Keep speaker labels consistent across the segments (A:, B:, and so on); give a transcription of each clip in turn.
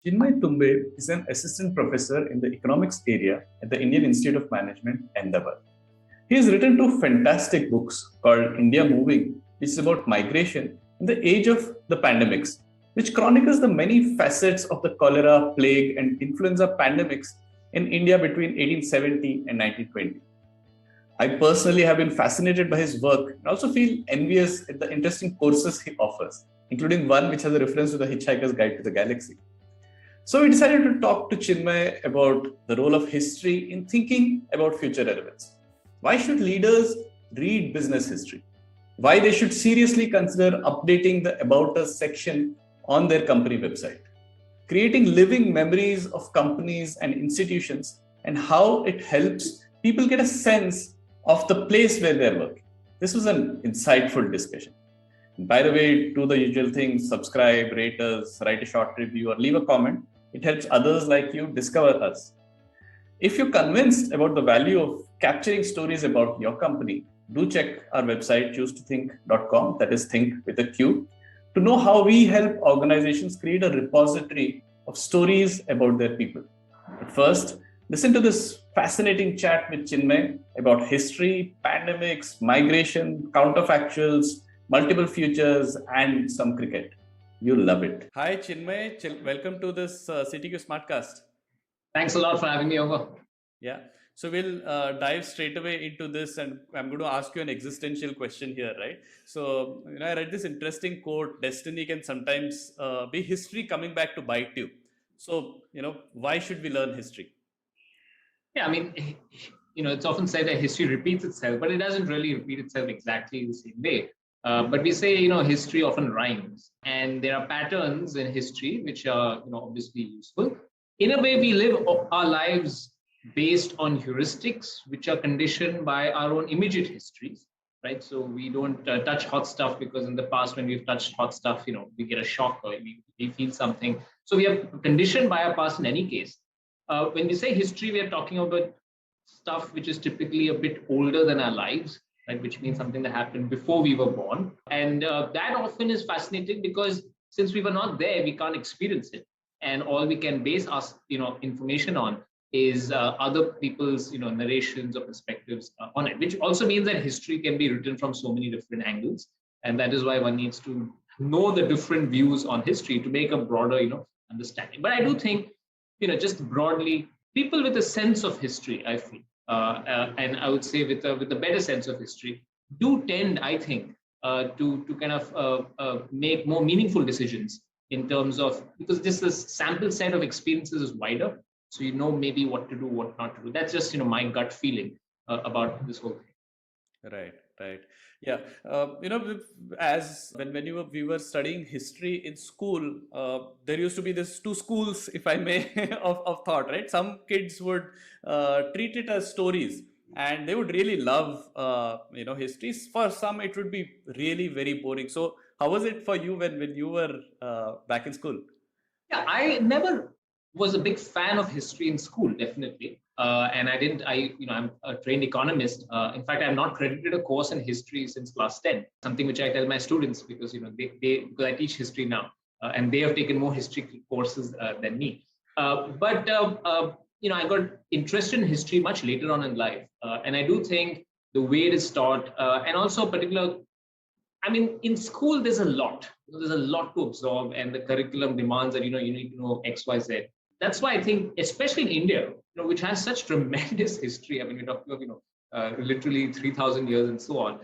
A: Chinmay Tumbe is an assistant professor in the economics area at the Indian Institute of Management, Ahmedabad. He has written two fantastic books called India Moving, which is about migration in the age of the pandemics, which chronicles the many facets of the cholera, plague, and influenza pandemics in India between 1870 and 1920. I personally have been fascinated by his work and also feel envious at the interesting courses he offers, including one which has a reference to the Hitchhiker's Guide to the Galaxy. So we decided to talk to Chinmay about the role of history in thinking about future relevance. Why should leaders read business history? Why they should seriously consider updating the About Us section on their company website? Creating living memories of companies and institutions, and how it helps people get a sense of the place where they're working. This was an insightful discussion. By the way, do the usual things: subscribe, rate us, write a short review, or leave a comment. It helps others like you discover us. If you're convinced about the value of capturing stories about your company, do check our website, choosetothink.com, that is think with a Q, to know how we help organizations create a repository of stories about their people. But first, listen to this fascinating chat with Chinmay about history, pandemics, migration, counterfactuals, multiple futures, and some cricket. You'll love it. Hi, Chinmay. Welcome to this CTQ Smartcast.
B: Thanks a lot for having me over.
A: Yeah. So we'll dive straight away into this, and I'm going to ask you an existential question here, right? So, I read this interesting quote: "Destiny can sometimes be history coming back to bite you." So, why should we learn history?
B: Yeah, I mean, it's often said that history repeats itself, but it doesn't really repeat itself exactly the same way. But we say, history often rhymes, and there are patterns in history which are, obviously useful. In a way, we live our lives based on heuristics, which are conditioned by our own immediate histories, right? So we don't touch hot stuff because in the past, when we've touched hot stuff, we get a shock or we feel something. So we are conditioned by our past in any case. When we say history, we are talking about stuff which is typically a bit older than our lives, right? Which means something that happened before we were born, and that often is fascinating because since we were not there, we can't experience it, and all we can base us, information on is other people's, narrations or perspectives on it. Which also means that history can be written from so many different angles, and that is why one needs to know the different views on history to make a broader, understanding. But I do think just broadly, people with a sense of history, I feel, and I would say with a better sense of history, do tend, I think, to kind of make more meaningful decisions in terms of, because this sample set of experiences is wider, so you know maybe what to do, what not to do. That's just my gut feeling about this whole thing.
A: Right, right. Yeah. As when we were studying history in school, there used to be this two schools, if I may, of thought, right? Some kids would treat it as stories, and they would really love, histories. For some, it would be really very boring. So, how was it for you when you were back in school?
B: Yeah, I never was a big fan of history in school, definitely. And I didn't, I'm a trained economist. In fact, I've not credited a course in history since class 10, something which I tell my students because, because I teach history now and they have taken more history courses than me. I got interested in history much later on in life. And I do think the way it is taught and also particular, I mean, in school, there's a lot. There's a lot to absorb, and the curriculum demands that you need to know X, Y, Z. That's why I think, especially in India, which has such tremendous history. I mean, we're talking of literally 3,000 years and so on.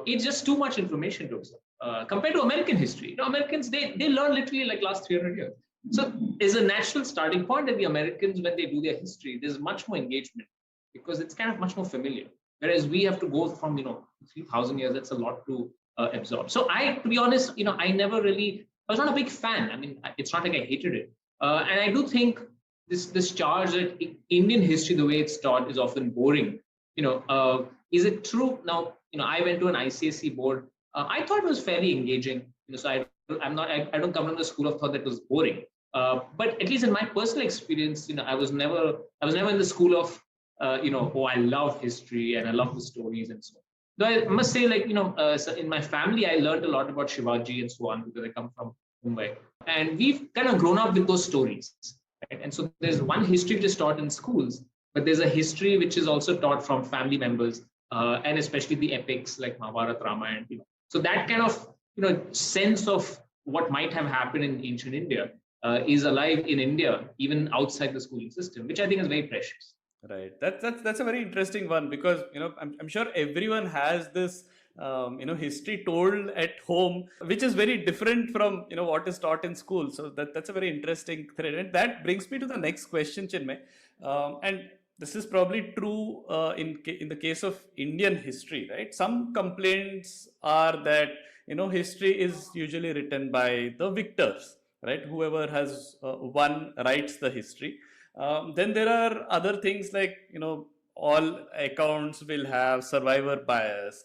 B: It's just too much information to absorb compared to American history. Americans they learn literally like last 300 years. So there's a natural starting point that the Americans, when they do their history, there's much more engagement because it's kind of much more familiar. Whereas we have to go from 3,000 years. That's a lot to absorb. So to be honest, I never really, I was not a big fan. I mean, it's not like I hated it. And I do think this charge that Indian history, the way it's taught, is often boring. Is it true? Now, I went to an ICSE board. I thought it was fairly engaging. So I don't come from the school of thought that was boring. But at least in my personal experience, I was never in the school of, oh, I love history and I love the stories and so on. Though I must say, so in my family, I learned a lot about Shivaji and so on because I come from Mumbai. And we've kind of grown up with those stories. Right? And so there's one history which is taught in schools, but there's a history which is also taught from family members, and especially the epics like Mahabharata, Ramayana. So that kind of sense of what might have happened in ancient India is alive in India, even outside the schooling system, which I think is very precious.
A: Right. That's a very interesting one, because I'm sure everyone has this history told at home, which is very different from what is taught in school. So that's a very interesting thread, and that brings me to the next question, Chinmay. And this is probably true in the case of Indian history, right? Some complaints are that history is usually written by the victors, right? Whoever has won writes the history. Then there are other things like, all accounts will have survivor bias.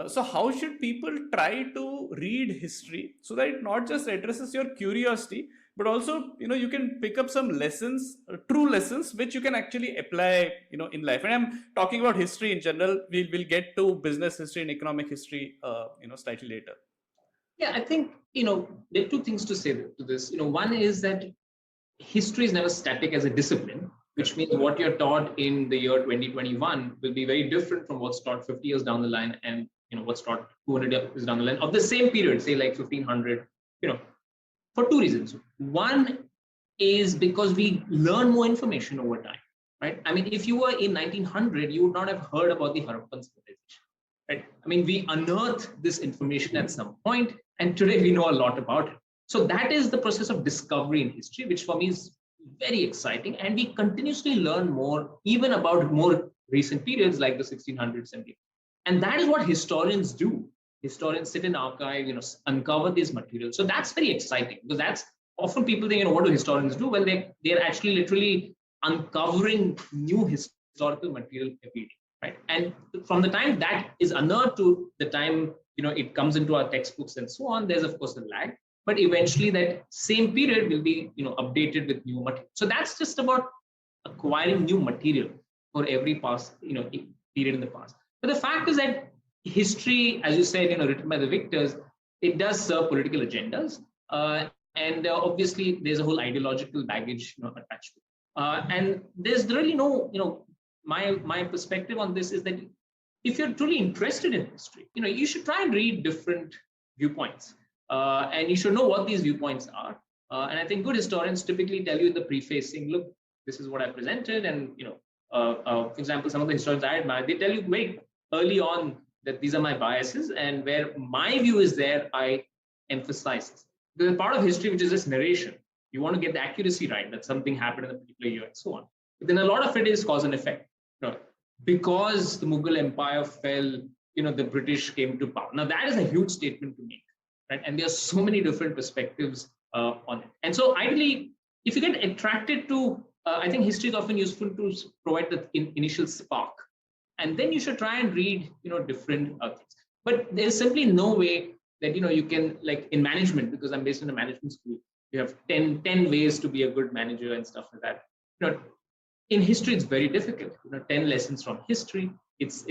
A: So, how should people try to read history so that it not just addresses your curiosity, but also, you can pick up some lessons, true lessons, which you can actually apply, in life. And I'm talking about history in general. We'll get to business history and economic history, slightly later.
B: Yeah, I think, there are two things to say to this. One is that history is never static as a discipline, which means what you're taught in the year 2021 will be very different from what's taught 50 years down the line, and what's taught 200 years down the line of the same period, say like 1500, for two reasons. One is because we learn more information over time, right? I mean, if you were in 1900, you would not have heard about the Harappan civilization, right? I mean, we unearthed this information at some point, and today we know a lot about it. So that is the process of discovery in history, which for me is very exciting. And we continuously learn more, even about more recent periods like the 1600s and beyond. And that is what historians do. Historians sit in archive, uncover these materials. So that's very exciting, because that's often people think, what do historians do? Well, they're actually literally uncovering new historical material every day, right? And from the time that is unearthed to the time it comes into our textbooks and so on, there's of course a lag, but eventually that same period will be updated with new material. So that's just about acquiring new material for every past period in the past. But the fact is that history, as you said, written by the victors, it does serve political agendas, and obviously there's a whole ideological baggage attached to it. And there's really no my perspective on this is that if you're truly interested in history, you should try and read different viewpoints, and you should know what these viewpoints are. And I think good historians typically tell you in the prefacing, look, this is what I presented, and for example, some of the historians I admire, they tell you very early on that these are my biases, and where my view is there, I emphasize this. There's a part of history which is just narration. You want to get the accuracy right, that something happened in a particular year and so on. But then a lot of it is cause and effect. Because the Mughal Empire fell, the British came to power. Now that is a huge statement to make, right? And there are so many different perspectives on it. And so ideally, if you get attracted to, I think history is often useful to provide the initial spark. And then you should try and read, different things. But there's simply no way that, you can, like in management, because I'm based in a management school, you have 10 ways to be a good manager and stuff like that. In history, it's very difficult. 10 lessons from history. It's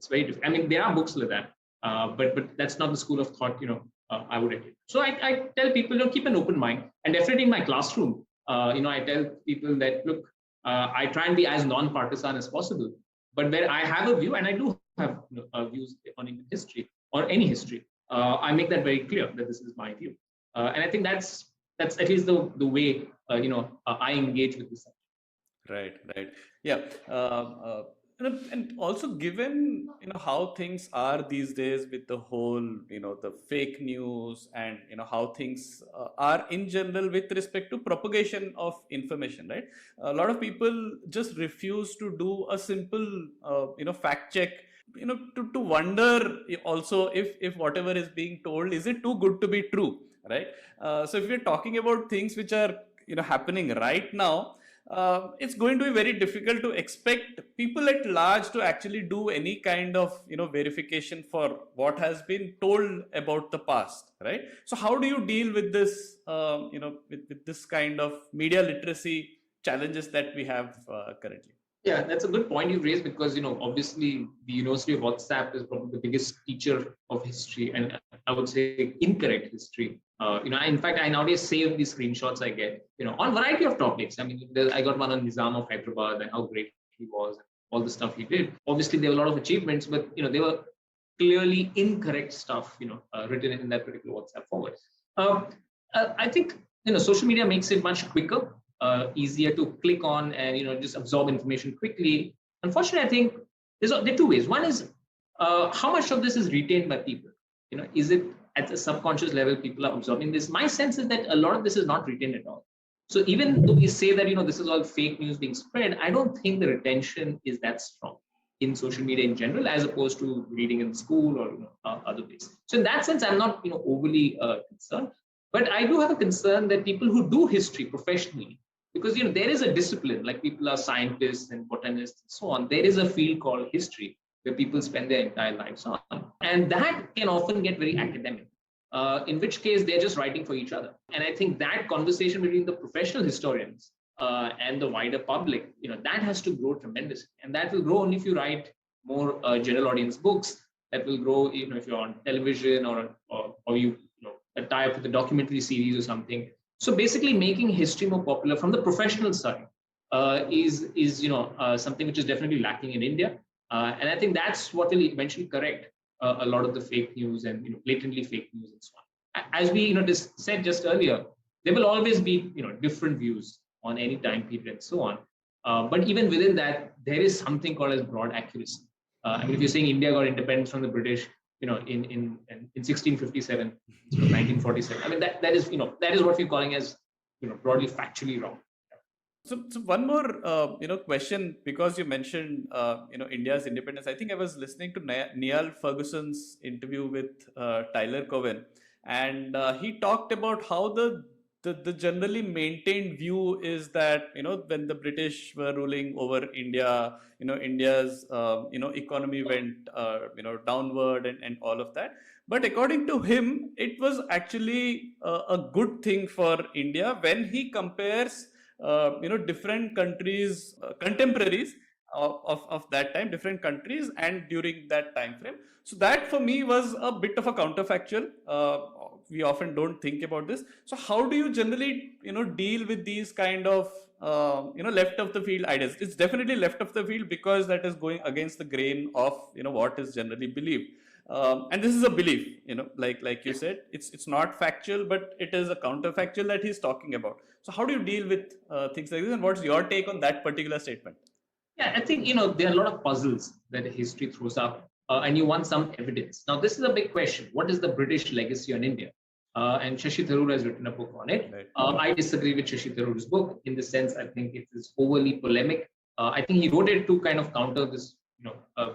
B: very difficult. I mean, there are books like that, but that's not the school of thought. I would adhere. So I tell people, keep an open mind, and definitely in my classroom, I tell people that look, I try and be as non-partisan as possible. But where I have a view, and I do have views on Indian history or any history, I make that very clear that this is my view, and I think that's at least the way I engage with this.
A: Right. Yeah. And also, given how things are these days with the whole the fake news, and how things are in general with respect to propagation of information, right? A lot of people just refuse to do a simple fact check, to wonder also if whatever is being told, is it too good to be true, right? So if we're talking about things which are happening right now, it's going to be very difficult to expect people at large to actually do any kind of verification for what has been told about the past, right? So how do you deal with this with this kind of media literacy challenges that we have currently?
B: Yeah, that's a good point you've raised, because obviously the University of WhatsApp is probably the biggest teacher of history, and I would say incorrect history In fact, I nowadays save these screenshots I get, on variety of topics. I mean, I got one on Nizam of Hyderabad and how great he was and all the stuff he did. Obviously, there were a lot of achievements, but, they were clearly incorrect stuff, written in that particular WhatsApp forward. I think, social media makes it much quicker, easier to click on and, just absorb information quickly. Unfortunately, I think there are two ways. One is how much of this is retained by people? Is it at the subconscious level, people are absorbing this? My sense is that a lot of this is not retained at all. So even though we say that, this is all fake news being spread, I don't think the retention is that strong in social media in general, as opposed to reading in school or other places. So in that sense, I'm not overly concerned. But I do have a concern that people who do history professionally, because there is a discipline, like people are scientists and botanists and so on. There is a field called history where people spend their entire lives on, and that can often get very academic. In which case they're just writing for each other. And I think that conversation between the professional historians and the wider public, that has to grow tremendously. And that will grow only if you write more general audience books. That will grow, if you're on television or you tie up with a documentary series or something. So basically making history more popular from the professional side is something which is definitely lacking in India. And I think that's what will eventually correct a lot of the fake news and blatantly fake news and so on. As we just said just earlier, there will always be different views on any time period and so on. But even within that, there is something called as broad accuracy. I mean, if you're saying India got independence from the British, in 1657, 1947. I mean, that is what we're calling as broadly factually wrong.
A: So one more question, because you mentioned India's independence. I think I was listening to Niall Ferguson's interview with Tyler Cowen, and he talked about how the generally maintained view is that when the British were ruling over India, India's economy went downward and all of that. But according to him, it was actually a good thing for India when he compares different countries, contemporaries of that time, different countries, and during that time frame. So that for me was a bit of a counterfactual. We often don't think about this. So how do you generally deal with these kind of left of the field ideas? It's definitely left of the field because that is going against the grain of what is generally believed. And this is a belief, like you said, it's not factual, but it is a counterfactual that he's talking about. So how do you deal with things like this, and what's your take on that particular statement?
B: Yeah, I think there are a lot of puzzles that history throws up, and you want some evidence. Now, this is a big question: what is the British legacy on India? And Shashi Tharoor has written a book on it. Right. I disagree with Shashi Tharoor's book in the sense I think it is overly polemic. I think he wrote it to kind of counter this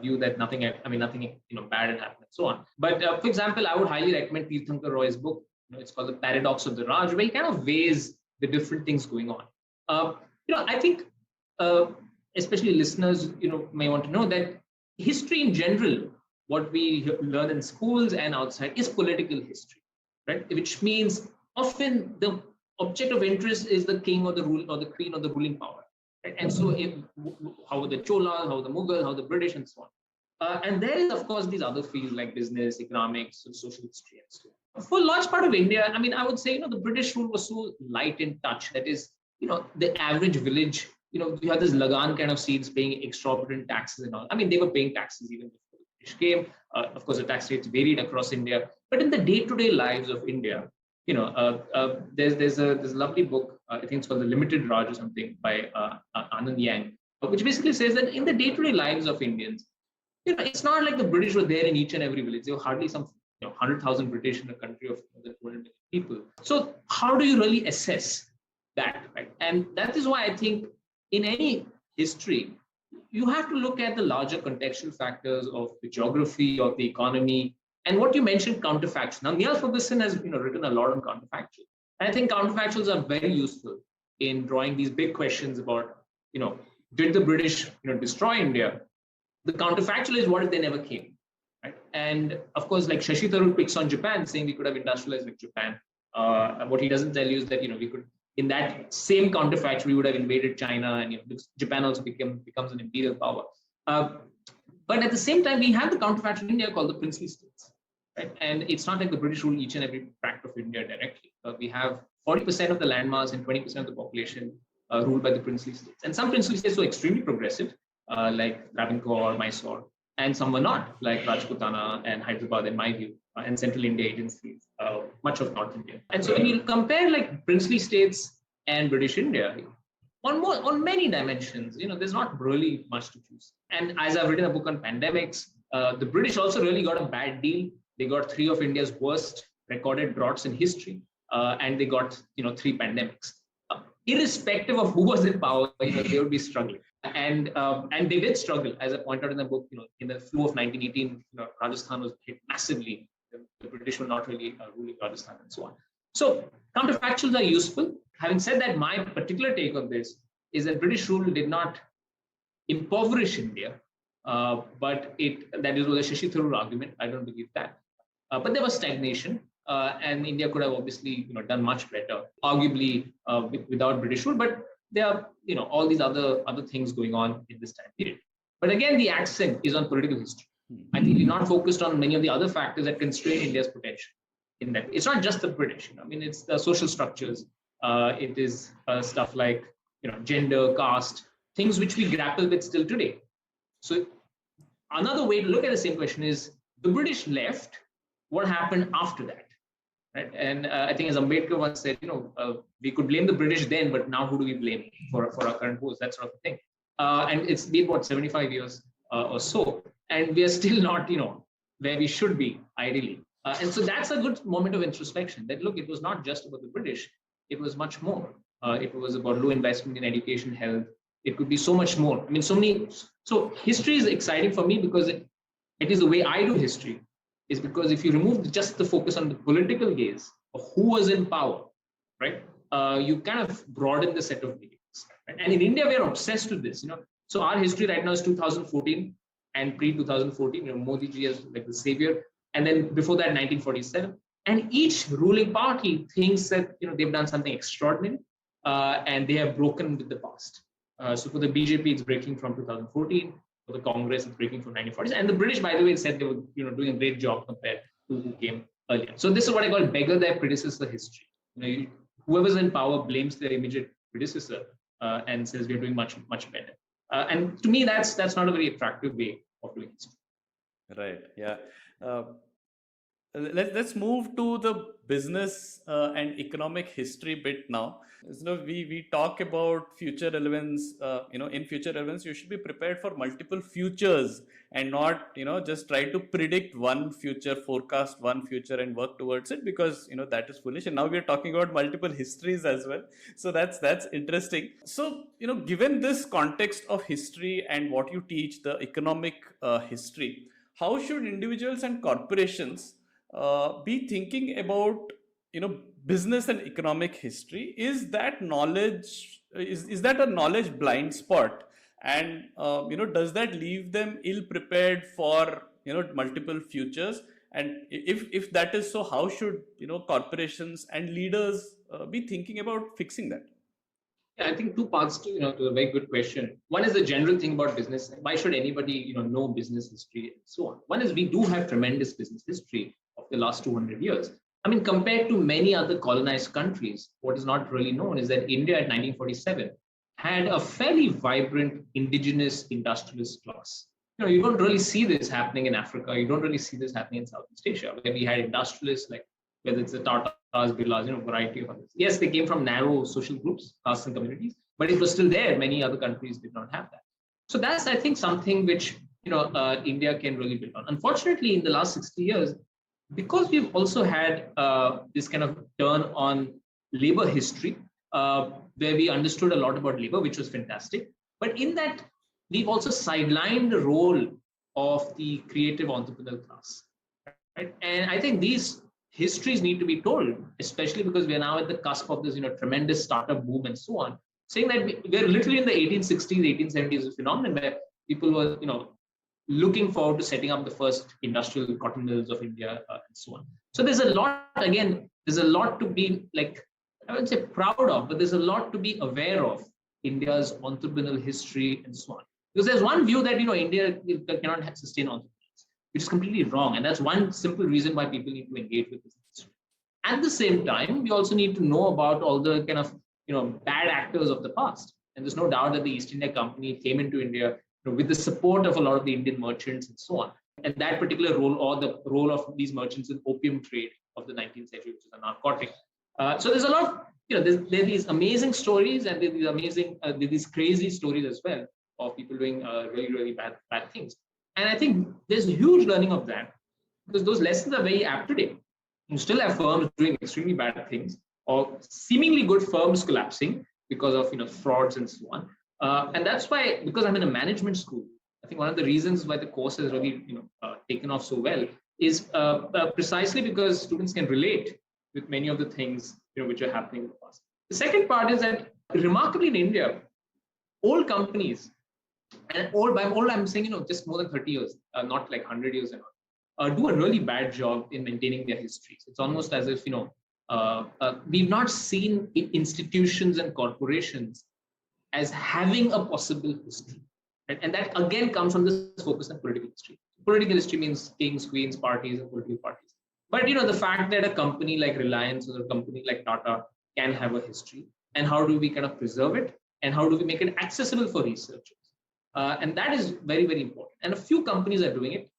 B: view that nothing bad had happened and so on. But for example, I would highly recommend Tirthankar Roy's book. It's called The Paradox of the Raj, where he kind of weighs the different things going on. I think especially listeners, may want to know that history in general, what we learn in schools and outside, is political history, right? Which means often the object of interest is the king or the rule or the queen or the ruling power. And so how the Cholas, how the Mughals, how the British, and so on. And there is, of course, these other fields like business, economics, social history, and so on. For a large part of India, I mean, I would say, the British rule was so light in touch. That is, the average village, you had this Lagan kind of seeds paying exorbitant taxes and all. I mean, they were paying taxes even before the British came. Of course, the tax rates varied across India. But in the day-to-day lives of India, there's a lovely book, I think it's called The Limited Raj or something by Anand Yang, which basically says that in the day-to-day lives of Indians, it's not like the British were there in each and every village. There were hardly some 100,000 British in a country of more than 200 million people. So how do you really assess that, right? And that is why I think in any history, you have to look at the larger contextual factors of the geography, of the economy, and what you mentioned, counterfactuals. Now, Niall Ferguson has written a lot on counterfactuals. And I think counterfactuals are very useful in drawing these big questions about, did the British destroy India? The counterfactual is, what if they never came? Right? And of course, like Shashi Tharoor picks on Japan, saying we could have industrialized like Japan. What he doesn't tell you is that we could, in that same counterfactual, we would have invaded China, and Japan also becomes an imperial power. But at the same time, we have the counterfactual in India called the princely states. right? And it's not like the British rule each and every tract of India directly. We have 40% of the landmass and 20% of the population ruled by the princely states. And some princely states were extremely progressive, like Travancore, Mysore, and some were not, like Rajputana and Hyderabad, in my view, and Central India agencies, much of North India. And so when you compare like princely states and British India, on many dimensions, there's not really much to choose. And as I've written a book on pandemics, the British also really got a bad deal. They got 3 of India's worst recorded droughts in history, and they got 3 pandemics. Irrespective of who was in power, they would be struggling. And they did struggle, as I point out in the book. In the flu of 1918, Rajasthan was hit massively. The British were not really ruling Rajasthan and so on. So counterfactuals are useful. Having said that, my particular take on this is that British rule did not impoverish India, but that is what the Shashi Tharoor argument. I don't believe that. But there was stagnation, and India could have obviously done much better, arguably without British rule. But there are all these other things going on in this time period. But again, the accent is on political history. I think we're not focused on many of the other factors that constrain India's potential. In that, it's not just the British. It's the social structures. It is stuff like gender, caste, things which we grapple with still today. So another way to look at the same question is the British left. What happened after that? Right? And I think, as Ambedkar once said, we could blame the British then, but now who do we blame for our current woes? That sort of thing. And it's been 75 years or so, and we are still not where we should be ideally. And so that's a good moment of introspection. That look, it was not just about the British; it was much more. It was about low investment in education, health. It could be so much more. So history is exciting for me because it is the way I do history. Is because if you remove just the focus on the political gaze of who was in power, right, you kind of broaden the set of meanings. Right? And in India, we are obsessed with this. So our history right now is 2014 and pre-2014. Modi ji is like the savior, and then before that, 1947. And each ruling party thinks that they've done something extraordinary, and they have broken with the past. So for the BJP, it's breaking from 2014. For the Congress, it's breaking from 1940s. And the British, by the way, said they were doing a great job compared to who came earlier. So this is what I call beggar their predecessor history. Whoever's in power blames their immediate predecessor and says we're doing much, much better. And to me, that's not a very attractive way of doing history.
A: Right. Yeah. Let's move to the business and economic history bit now. We talk about future relevance. In future relevance, you should be prepared for multiple futures and not just try to predict one future, forecast one future, and work towards it, because that is foolish. And now we are talking about multiple histories as well. So that's interesting. So given this context of history and what you teach, the economic history, how should individuals and corporations be thinking about business and economic history? Is that knowledge is that a knowledge blind spot, and does that leave them ill prepared for multiple futures? And if that is so, how should corporations and leaders be thinking about fixing that?
B: Yeah, I think 2 parts to a very good question. One is the general thing about business. Why should anybody know business history and so on? One is we do have tremendous business history of the last 200 years. Compared to many other colonized countries, what is not really known is that India at 1947 had a fairly vibrant indigenous industrialist class. You don't really see this happening in Africa. You don't really see this happening in Southeast Asia, where we had industrialists like whether it's the Tatas, Birlas, variety of others. Yes, they came from narrow social groups, castes and communities, but it was still there. Many other countries did not have that. So that's, I think, something which India can really build on. Unfortunately, in the last 60 years, because we've also had this kind of turn on labor history, where we understood a lot about labor, which was fantastic. But in that, we've also sidelined the role of the creative entrepreneurial class. Right? And I think these histories need to be told, especially because we are now at the cusp of this tremendous startup boom and so on, saying that we're literally in the 1860s, 1870s phenomenon where people were looking forward to setting up the first industrial cotton mills of India and so on. So there's a lot to be I wouldn't say proud of, but there's a lot to be aware of India's entrepreneurial history and so on. Because there's one view that India cannot sustain entrepreneurs. which is completely wrong. And that's one simple reason why people need to engage with this history. At the same time, we also need to know about all the kind of bad actors of the past. And there's no doubt that the East India Company came into India with the support of a lot of the Indian merchants and so on. And that particular role, or the role of these merchants in opium trade of the 19th century, which is a narcotic. So there's a lot, there are these amazing stories, and these crazy stories as well of people doing really, really bad things. And I think there's a huge learning of that, because those lessons are very apt today. You still have firms doing extremely bad things, or seemingly good firms collapsing because of frauds and so on. And that's why, because I'm in a management school, I think one of the reasons why the course has really taken off so well is precisely because students can relate with many of the things which are happening in the past. The second part is that, remarkably, in India, old companies, and by old I'm saying just more than 30 years, not like 100 years and all, do a really bad job in maintaining their histories. It's almost as if we've not seen institutions and corporations as having a possible history. Right? And that again comes from this focus on political history. Political history means kings, queens, parties, and political parties. But the fact that a company like Reliance or a company like Tata can have a history, and how do we kind of preserve it, and how do we make it accessible for researchers? And that is very, very important. And a few companies are doing it.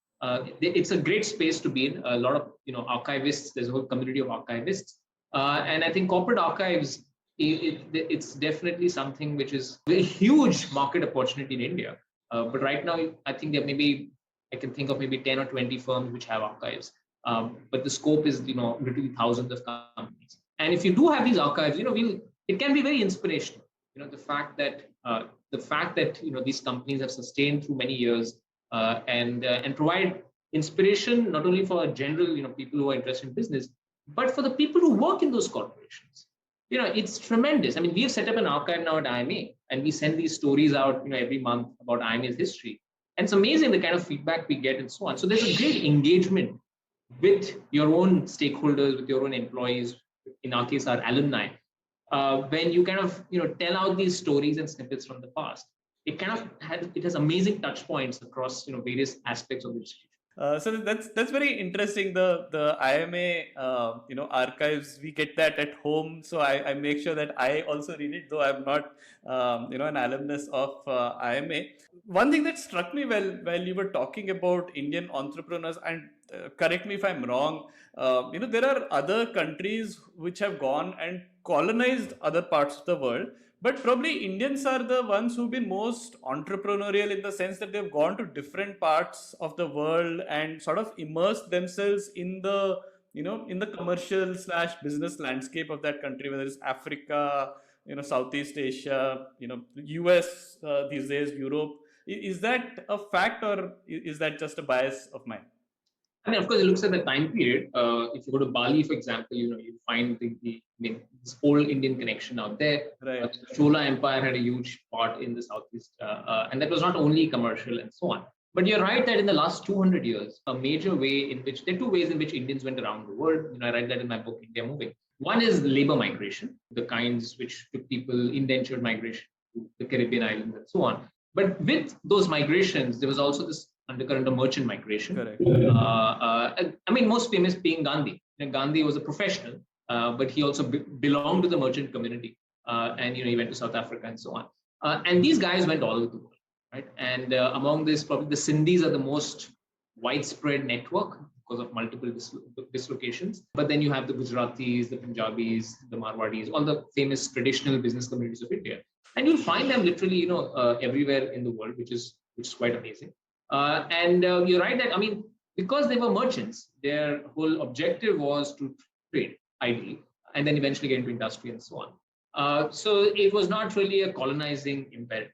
B: It's a great space to be in. A lot of archivists. There's a whole community of archivists, and I think corporate archives. It's definitely something which is a huge market opportunity in India. But right now, I think I can think of maybe 10 or 20 firms which have archives. But the scope is literally thousands of companies. And if you do have these archives, it can be very inspirational. The fact that these companies have sustained through many years, and provide inspiration not only for general people who are interested in business, but for the people who work in those corporations. It's tremendous. I mean, we have set up an archive now at IMA, and we send these stories out every month about IMA's history, and it's amazing the kind of feedback we get and so on. So there's a great engagement with your own stakeholders, with your own employees, in our case our alumni, when you kind of tell out these stories and snippets from the past. It has amazing touch points across various aspects of the institution.
A: So that's very interesting. The IMA archives, we get that at home. So I make sure that I also read it, though I'm not an alumnus of IMA. One thing that struck me while you were talking about Indian entrepreneurs, and correct me if I'm wrong, there are other countries which have gone and colonized other parts of the world. But probably Indians are the ones who've been most entrepreneurial, in the sense that they've gone to different parts of the world and sort of immersed themselves in the commercial / business landscape of that country, whether it's Africa, Southeast Asia, US these days, Europe. Is that a fact, or is that just a bias of mine?
B: I mean, of course, it looks at the time period. If you go to Bali, for example, you find this old Indian connection out there.
A: Right.
B: The Chola Empire had a huge part in the Southeast, and that was not only commercial and so on. But you're right that in the last 200 years, a major way in which there are two ways in which Indians went around the world. I write that in my book, India Moving. One is labor migration, the kinds which took people indentured migration to the Caribbean islands and so on. But with those migrations, there was also this undercurrent of merchant migration.
A: Correct.
B: Most famous being Gandhi. Gandhi was a professional, but he also belonged to the merchant community, and he went to South Africa and so on. And these guys went all over the world, right? And among this, probably the Sindhis are the most widespread network because of multiple dislocations. But then you have the Gujaratis, the Punjabis, the Marwadis, all the famous traditional business communities of India, and you'll find them literally, everywhere in the world, which is quite amazing. And you're right that, because they were merchants, their whole objective was to trade, ideally, and then eventually get into industry and so on. So it was not really a colonizing imperative.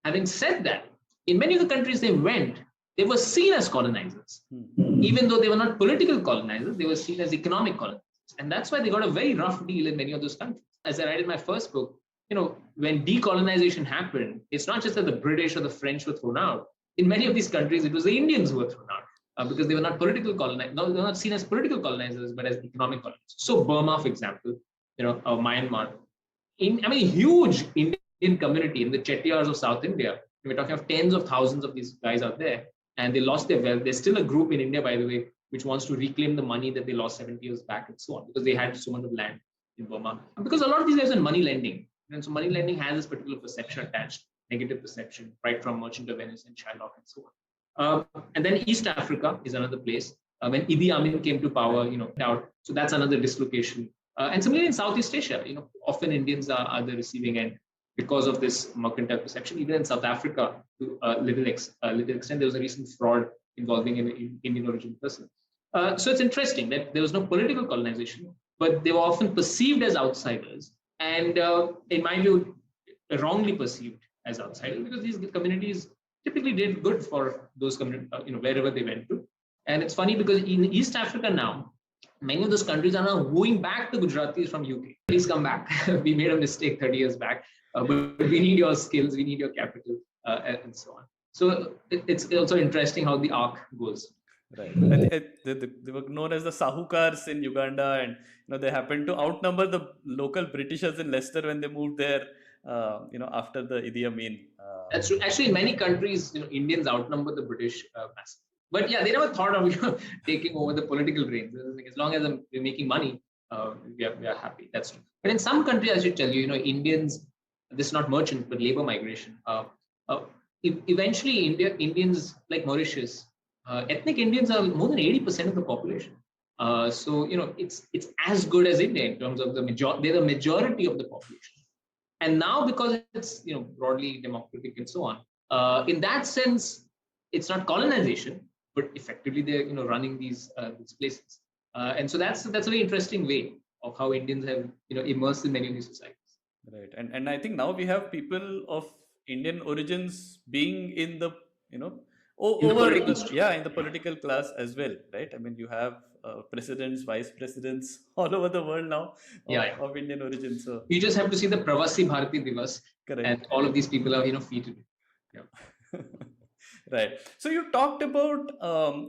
B: Having said that, in many of the countries they went, they were seen as colonizers. Even though they were not political colonizers, they were seen as economic colonizers. And that's why they got a very rough deal in many of those countries. As I write in my first book, when decolonization happened, it's not just that the British or the French were thrown out. In many of these countries, it was the Indians who were thrown out because they were not political colonizers. No, they were not seen as political colonizers, but as economic colonizers. So Burma, for example, Myanmar, huge Indian community in the Chettiars of South India. We're talking of tens of thousands of these guys out there. and they lost their wealth. There's still a group in India, by the way, which wants to reclaim the money that they lost 70 years back and so on, because they had so much of land in Burma. And because a lot of these guys are money lending. And so money lending has this particular perception attached, negative perception, right from Merchant of Venice and Shylock and so on. And then East Africa is another place. When Idi Amin came to power, out. So that's another dislocation. And similarly in Southeast Asia, often Indians are the receiving end because of this mercantile perception. Even in South Africa, to a little extent, there was a recent fraud involving an Indian origin person. So it's interesting that there was no political colonization, but they were often perceived as outsiders, and in my view, wrongly perceived as outsiders, because these communities typically did good for those communities, wherever they went to. And it's funny because in East Africa now, many of those countries are now going back to Gujaratis from UK. Please come back. We made a mistake 30 years back, but we need your skills, we need your capital, and so on. So it's also interesting how the arc goes.
A: Right. They were known as the Sahukars in Uganda, and they happened to outnumber the local Britishers in Leicester when they moved there. After the Idi Amin.
B: That's true. Actually, in many countries, Indians outnumber the British massively. But yeah, they never thought of taking over the political reins. As long as we're making money, we are happy. That's true. But in some countries, I should tell you, Indians, this is not merchant, but labor migration. Eventually, Indians like Mauritius, ethnic Indians are more than 80% of the population. So it's as good as India in terms of they're the majority of the population. And now, because it's broadly democratic and so on, in that sense, it's not colonization, but effectively they're running these places. And so that's a very interesting way of how Indians have immersed in many of these societies.
A: Right, and I think now we have people of Indian origins being in the in the political class as well, right? I mean, you have presidents, vice presidents all over the world now of Indian origin. So
B: you just have to see the Pravasi Bharati Divas,
A: correct,
B: and all of these people are featured. Yeah.
A: Right. So you talked about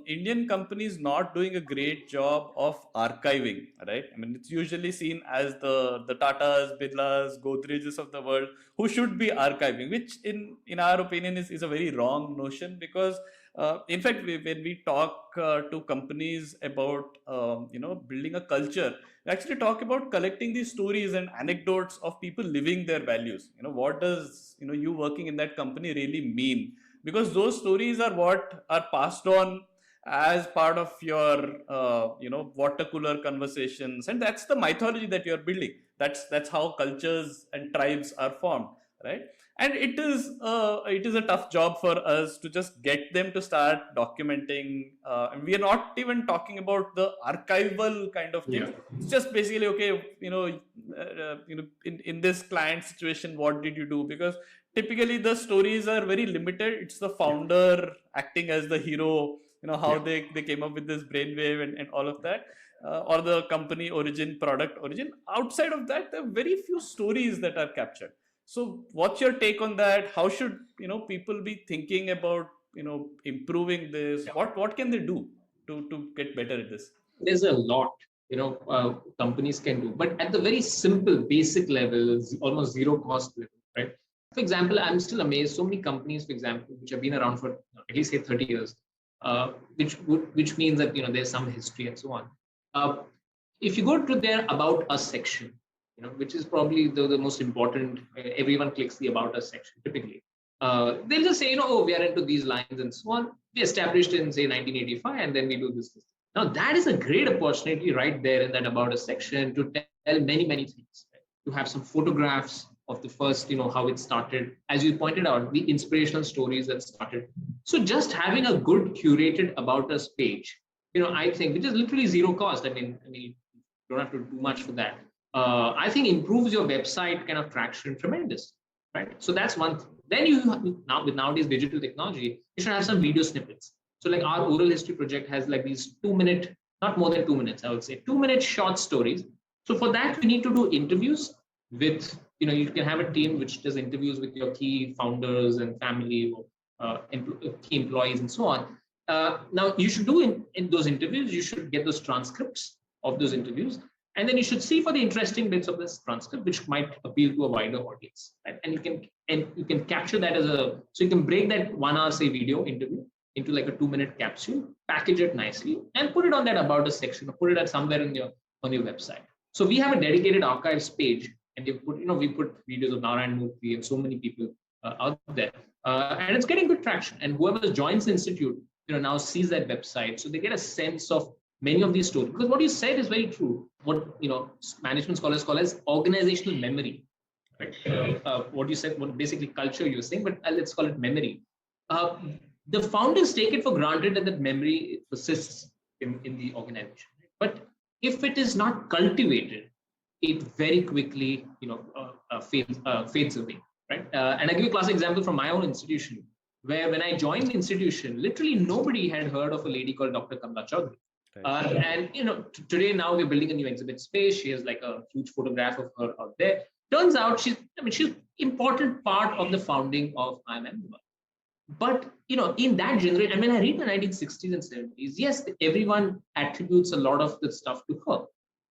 A: Indian companies not doing a great job of archiving, right? I mean, it's usually seen as the Tatas, Birlas, Godrej's of the world who should be archiving, which in our opinion is a very wrong notion, because in fact, when we talk to companies about building a culture, we actually talk about collecting these stories and anecdotes of people living their values. What does you working in that company really mean? Because those stories are what are passed on as part of your water cooler conversations, and that's the mythology that you're building. That's how cultures and tribes are formed, right? And it is a tough job for us to just get them to start documenting, and we are not even talking about the archival kind of things. It's just basically, okay, in this client situation, what did you do? Because typically the stories are very limited. It's the founder acting as the hero, how they came up with this brainwave and all of that, or the company origin, product origin. Outside of that, there are very few stories that are captured. So what's your take on that? How should people be thinking about improving this? What can they do to get better at this?
B: There's a lot companies can do, but at the very simple basic level, almost zero cost level, right? For example, I'm still amazed. So many companies, for example, which have been around for at least say 30 years, which means that there's some history and so on. If you go to their About Us section, which is probably the most important. Everyone clicks the About Us section typically. They'll just say, oh, we are into these lines and so on. We established in say 1985, and then we do this. Now that is a great opportunity right there in that About Us section to tell many things. Right? To have some photographs of the first, how it started. As you pointed out, the inspirational stories that started. So just having a good curated About Us page, I think, which is literally zero cost. I mean, you don't have to do much for that. I think improves your website kind of traction tremendous, right? So that's one thing. Then with nowadays digital technology, you should have some video snippets. So like our oral history project has like these 2-minute, not more than 2 minutes, I would say 2-minute short stories. So for that, we need to do interviews with, you can have a team which does interviews with your key founders and family, key employees and so on. Now you should do in those interviews, you should get those transcripts of those interviews. And then you should see for the interesting bits of this transcript, which might appeal to a wider audience. Right? And you can capture that so you can break that 1 hour, say, video interview into like a 2-minute capsule, package it nicely, and put it on that about us section, or put it at somewhere in your on your website. So we have a dedicated archives page, and we put videos of Narayan Murthy and so many people out there, and it's getting good traction. And whoever joins the institute, now sees that website, so they get a sense of many of these stories. Because what you said is very true. What management scholars call as organizational memory, right? What you said, what basically culture you're saying, but let's call it memory. Uh, the founders take it for granted that that memory persists in the organization. But if it is not cultivated, it very quickly, fades away, right? And I give you a classic example from my own institution, where when I joined the institution, literally nobody had heard of a lady called Dr. Kamla Chaudhary. And today now we're building a new exhibit space. She has like a huge photograph of her out there. Turns out she's important part of the founding of Ahmedabad. But in that generation, and when I read the 1960s and 70s, yes, everyone attributes a lot of the stuff to her.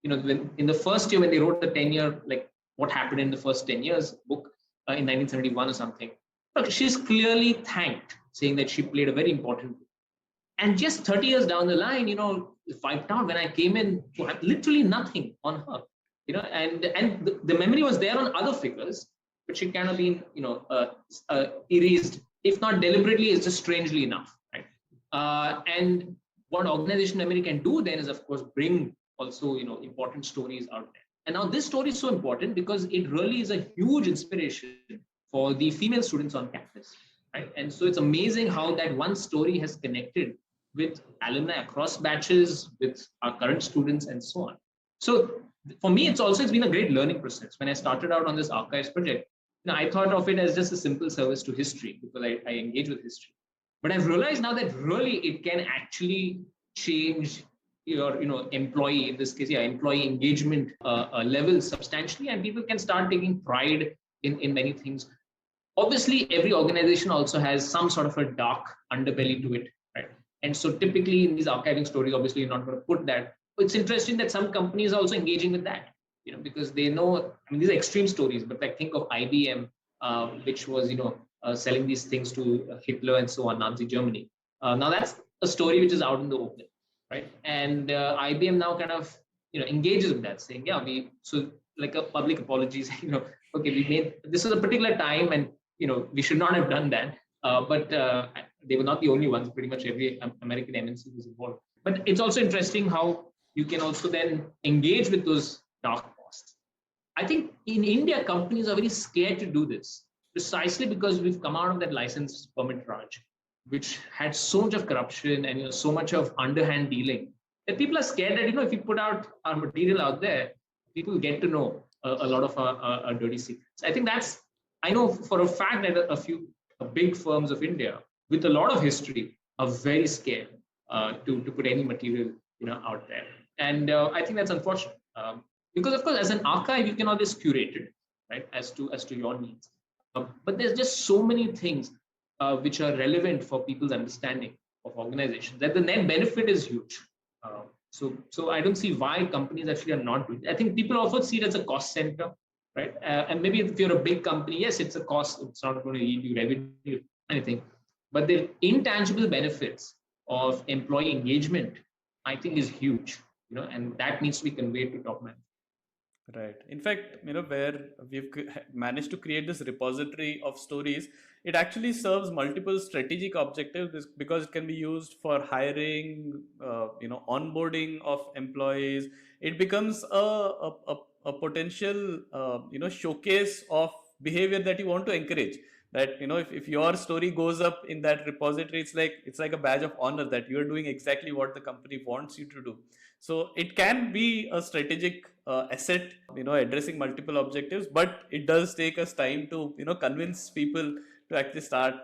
B: When in the first year when they wrote the 10-year, like what happened in the first 10 years book in 1971 or something, look, she's clearly thanked, saying that she played a very important role. And just 30 years down the line, wiped out when I came in, literally nothing on her. And the memory was there on other figures, but she kind of been, erased, if not deliberately, it's just strangely enough, right? And what organization memory can do then is, of course, bring also, important stories out there. And now this story is so important because it really is a huge inspiration for the female students on campus, right? And so it's amazing how that one story has connected with alumni across batches, with our current students, and so on. So for me, it's been a great learning process. When I started out on this archives project, I thought of it as just a simple service to history because I engage with history. But I've realized now that really it can actually change your employee, in this case, employee engagement level substantially, and people can start taking pride in many things. Obviously, every organization also has some sort of a dark underbelly to it, right? And so typically in these archiving stories, obviously you're not going to put that. But it's interesting that some companies are also engaging with that, because they know, these are extreme stories, but like think of IBM, which was, selling these things to Hitler and so on, Nazi Germany. Now that's a story which is out in the open, right? And IBM now kind of, engages with that, saying, so like a public apologies, okay, we made, this is a particular time and, we should not have done that. But they were not the only ones. Pretty much every American MNC was involved. But it's also interesting how you can also then engage with those dark posts. I think in India, companies are very scared to do this, precisely because we've come out of that license permit Raj, which had so much of corruption and so much of underhand dealing that people are scared that if we put out our material out there, people get to know a lot of our dirty secrets. I think I know for a fact that a few big firms of India with a lot of history are very scared to put any material out there, and I think that's unfortunate because of course as an archive you can always curate it, right, as to your needs, but there's just so many things which are relevant for people's understanding of organizations that the net benefit is huge. So I don't see why companies actually are not doing it. I think people also see it as a cost center, right? And maybe if you're a big company, yes, it's a cost. It's not going to yield you revenue, anything. But the intangible benefits of employee engagement, I think, is huge, and that needs to be conveyed to top management.
A: Right. In fact, where we've managed to create this repository of stories, it actually serves multiple strategic objectives because it can be used for hiring, onboarding of employees. It becomes a potential, showcase of behavior that you want to encourage. That if your story goes up in that repository, it's like a badge of honor that you are doing exactly what the company wants you to do. So it can be a strategic asset, addressing multiple objectives, but it does take us time to convince people to actually start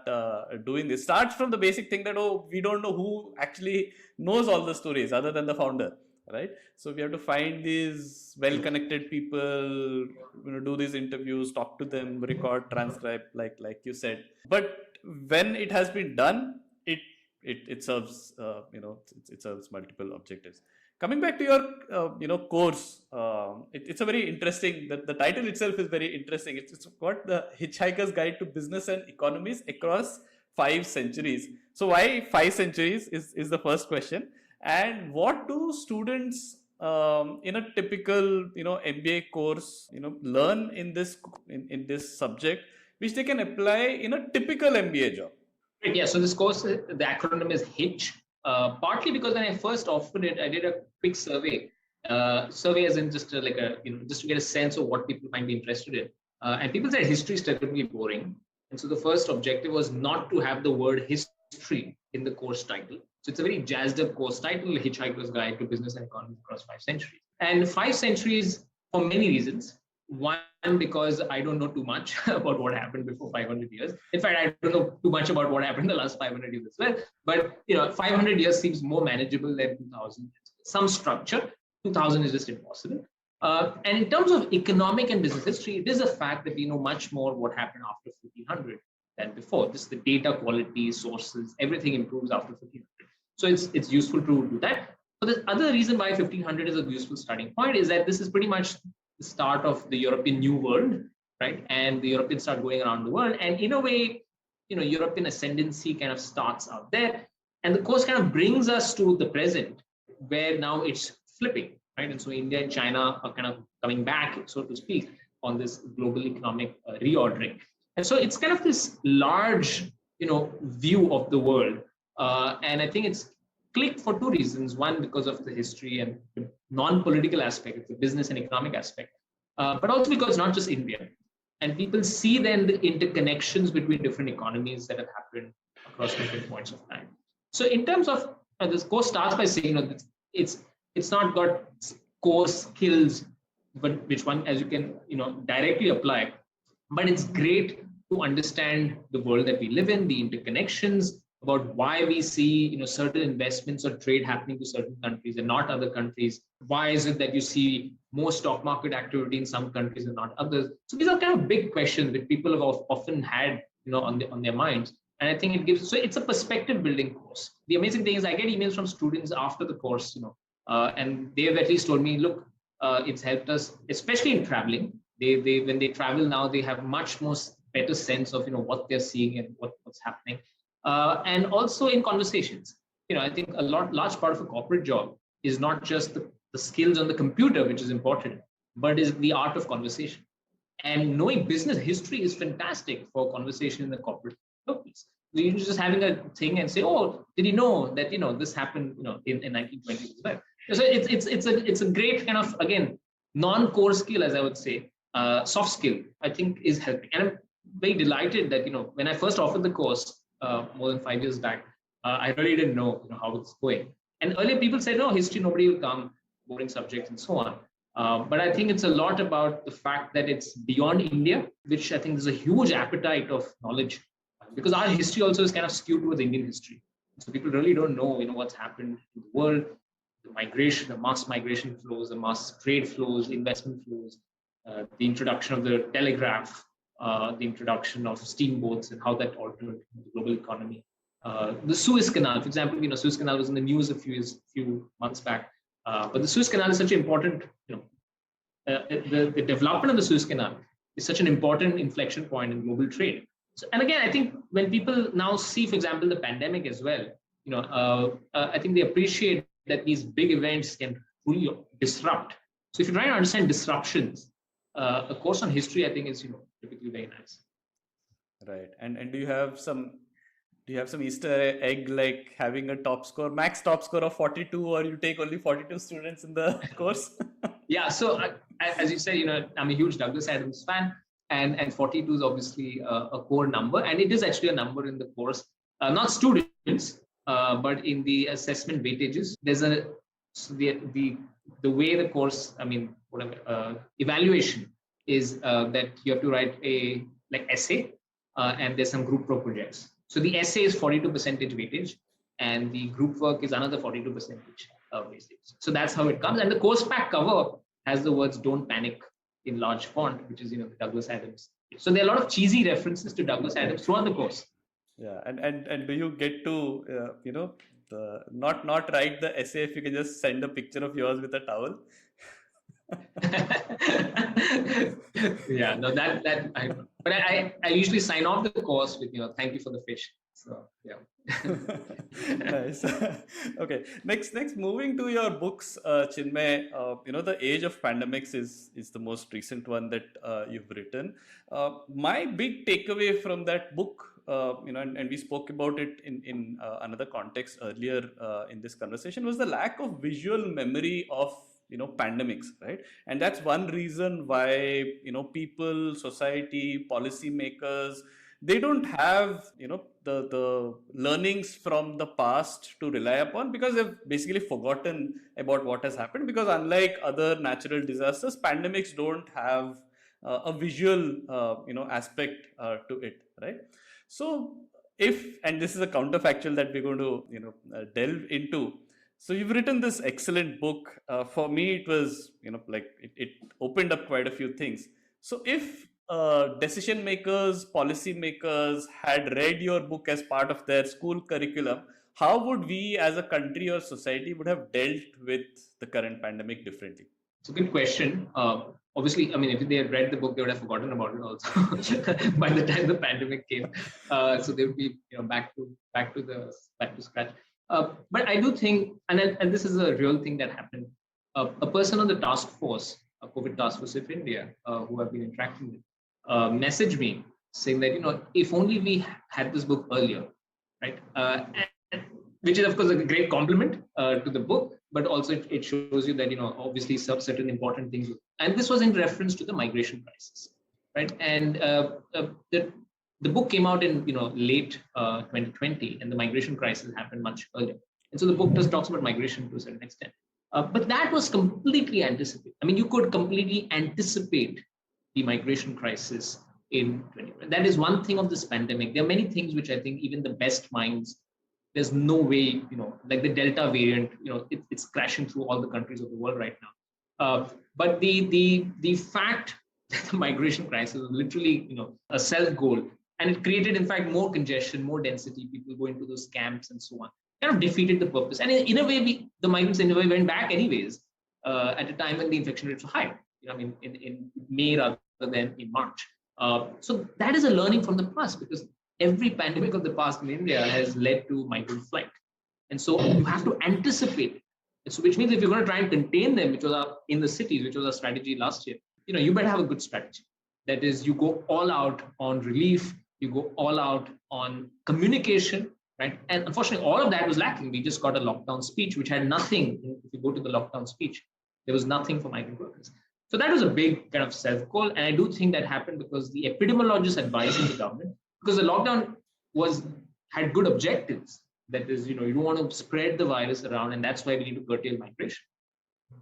A: doing this. Starts from the basic thing that we don't know who actually knows all the stories other than the founder, right? So we have to find these well-connected people, do these interviews, talk to them, record, transcribe, like you said. But when it has been done, it serves it serves multiple objectives. Coming back to your course, it's a very interesting. The title itself is very interesting. It's got the Hitchhiker's Guide to Business and Economies across 5 centuries. So why 5 centuries is the first question. And what do students in a typical MBA course learn in this subject, which they can apply in a typical MBA job?
B: Right, yeah, so this course, the acronym is Hitch. Partly because when I first offered it, I did a quick survey. Survey as in just like just to get a sense of what people might be interested in. And people said history is terribly boring. And so the first objective was not to have the word history in the course title. So it's a very jazzed up course title, Hitchhiker's Guide to Business and Economy Across 5 Centuries. And 5 centuries for many reasons. One, because I don't know too much about what happened before 500 years. In fact, I don't know too much about what happened in the last 500 years as well. But 500 years seems more manageable than 2000. Some structure. 2000 is just impossible. And in terms of economic and business history, it is a fact that we know much more what happened after 1500 than before. Just the data quality, sources, everything improves after 1500. So it's useful to do that. But the other reason why 1500 is a useful starting point is that this is pretty much the start of the European New World, right? And the Europeans start going around the world. And in a way, European ascendancy kind of starts out there. And the course kind of brings us to the present, where now it's flipping, right? And so India and China are kind of coming back, so to speak, on this global economic reordering. And so it's kind of this large, view of the world. And I think it's clicked for two reasons. One, because of the history and the non-political aspect, the business and economic aspect, but also because it's not just India. And people see then the interconnections between different economies that have happened across different points of time. So in terms of this course starts by saying, it's not got core skills, but which one, as you can, directly apply. But it's great to understand the world that we live in, the interconnections, about why we see certain investments or trade happening to certain countries and not other countries. Why is it that you see more stock market activity in some countries and not others? So these are kind of big questions that people have often had on their minds. And I think it's a perspective building course. The amazing thing is I get emails from students after the course, and they've at least told me, look, it's helped us, especially in traveling. They when they travel now, they have much more better sense of what they're seeing and what's happening. And also in conversations, I think a large part of a corporate job is not just the skills on the computer, which is important, but is the art of conversation. And knowing business history is fantastic for conversation in the corporate workplace. You're just having a thing and say, oh, did you know that this happened in 1920s as well. So it's a great kind of, again, non-core skill, as I would say, soft skill, I think is helping. And I'm very delighted that when I first offered the course more than 5 years back, I really didn't know, how it's going. And earlier people said, no, history, nobody will come, boring subject and so on. But I think it's a lot about the fact that it's beyond India, which I think there's a huge appetite of knowledge, because our history also is kind of skewed towards Indian history. So people really don't know, what's happened in the world, the migration, the mass migration flows, the mass trade flows, investment flows, the introduction of the telegraph, the introduction of steamboats and how that altered the global economy. The Suez Canal, for example, Suez Canal was in the news a few months back. But the Suez Canal is such an important, the development of the Suez Canal is such an important inflection point in global trade. So, and again, I think when people now see, for example, the pandemic as well, I think they appreciate that these big events can really disrupt. So if you're trying to understand disruptions, a course on history, I think, is typically very nice.
A: Right. And do you have some Easter egg, like having a max top score of 42, or you take only 42 students in the course?
B: Yeah. So as you said, I'm a huge Douglas Adams fan, and 42 is obviously a core number, and it is actually a number in the course, not students, but in the assessment weightages. There's the way the course, evaluation is that you have to write a essay, and there's some group pro projects. So the essay is 42% weightage, and the group work is another 42% weightage. So that's how it comes. And the course pack cover has the words "Don't Panic" in large font, which is the Douglas Adams. So there are a lot of cheesy references to Douglas Adams throughout the course.
A: Yeah, and do you get to not write the essay if you can just send a picture of yours with a towel?
B: Yeah, no, but I usually sign off the course with, thank you for the fish. So yeah.
A: Nice. Okay. Next, moving to your books, Chinmay. The Age of Pandemics is the most recent one that you've written. My big takeaway from that book, and we spoke about it in another context earlier in this conversation, was the lack of visual memory of pandemics, right? And that's one reason why people, society, policymakers, they don't have the learnings from the past to rely upon, because they've basically forgotten about what has happened, because unlike other natural disasters, pandemics don't have a visual aspect to it, right? So if, and this is a counterfactual that we're going to delve into. So you've written this excellent book. For me, it was like it opened up quite a few things. So if decision makers, policy makers had read your book as part of their school curriculum, how would we as a country or society would have dealt with the current pandemic differently?
B: It's a good question. Obviously, I mean, if they had read the book, they would have forgotten about it also by the time the pandemic came. So they would be, back to scratch. But I do think, and this is a real thing that happened. A person on the task force, a COVID task force of India, who I've been interacting with, messaged me saying that if only we had this book earlier, right? Which is of course a great compliment to the book, but also it shows you that obviously certain important things. And this was in reference to the migration crisis, right? And the book came out in late 2020, and the migration crisis happened much earlier. And so the book just talks about migration to a certain extent. But that was completely anticipated. I mean, you could completely anticipate the migration crisis in 2020. That is one thing of this pandemic. There are many things which I think even the best minds, there's no way, like the Delta variant, it's crashing through all the countries of the world right now. But the fact that the migration crisis was literally, a self goal, and it created, in fact, more congestion, more density, people going to those camps and so on, kind of defeated the purpose. And in a way, the migrants in a way went back anyways, at a time when the infection rates were high. In May rather than in March. So that is a learning from the past, because every pandemic of the past in India has led to migrant flight. And so you have to anticipate. So which means if you're going to try and contain them, which was in the cities, which was our strategy last year, you better have a good strategy. That is, you go all out on relief, you go all out on communication, right? And unfortunately, all of that was lacking. We just got a lockdown speech, which had nothing. If you go to the lockdown speech, there was nothing for migrant workers. So that was a big kind of self-goal. And I do think that happened because the epidemiologists advising the government, because the lockdown had good objectives. That is, you don't want to spread the virus around, and that's why we need to curtail migration.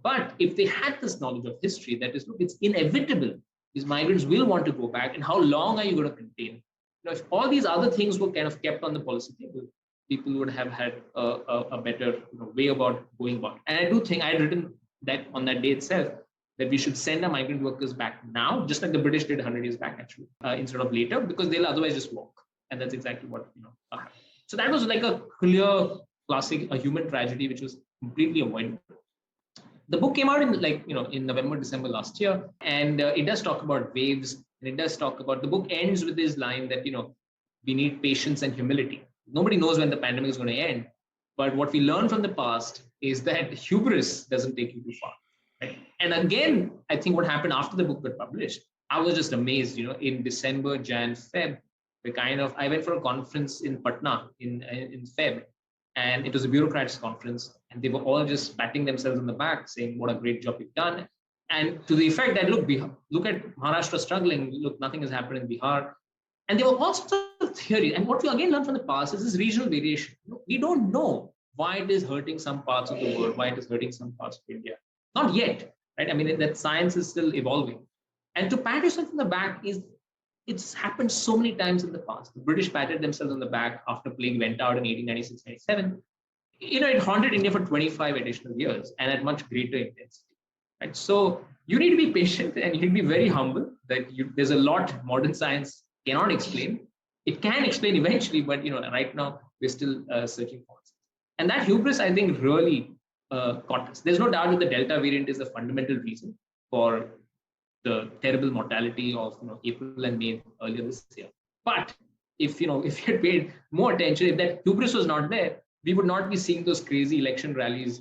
B: But if they had this knowledge of history, that is, look, it's inevitable. These migrants will want to go back, and how long are you going to contain? If all these other things were kind of kept on the policy table, people would have had a better way about going about. And I do think I had written that on that day itself, that we should send our migrant workers back now, just like the British did 100 years back, actually, instead of later, because they'll otherwise just walk. And that's exactly what happened. So that was like a clear, classic, a human tragedy, which was completely avoidable. The book came out in November, December last year, and it does talk about waves, and it does talk about, the book ends with this line that we need patience and humility. Nobody knows when the pandemic is going to end, but what we learned from the past is that hubris doesn't take you too far. Right? And again, I think what happened after the book got published, I was just amazed. In December, Jan, Feb, I went for a conference in Patna in Feb, and it was a bureaucrats conference, and they were all just patting themselves on the back, saying what a great job you've done, and to the effect that look at Maharashtra struggling, look, nothing has happened in Bihar, and there were all sorts of theories. And what we again learned from the past is this regional variation. We don't know why it is hurting some parts of the world, why it is hurting some parts of India. Not yet, right? I mean, that science is still evolving. And to pat yourself on the back it's happened so many times in the past. The British patted themselves on the back after plague went out in 1896-97. It haunted India for 25 additional years and at much greater intensity. Right? So you need to be patient, and you need to be very humble that there's a lot modern science cannot explain. It can explain eventually, but right now we're still searching for it. And that hubris, I think, really caught us. There's no doubt that the Delta variant is the fundamental reason. for the terrible mortality of April and May earlier this year. But if you had paid more attention, if that hubris was not there, we would not be seeing those crazy election rallies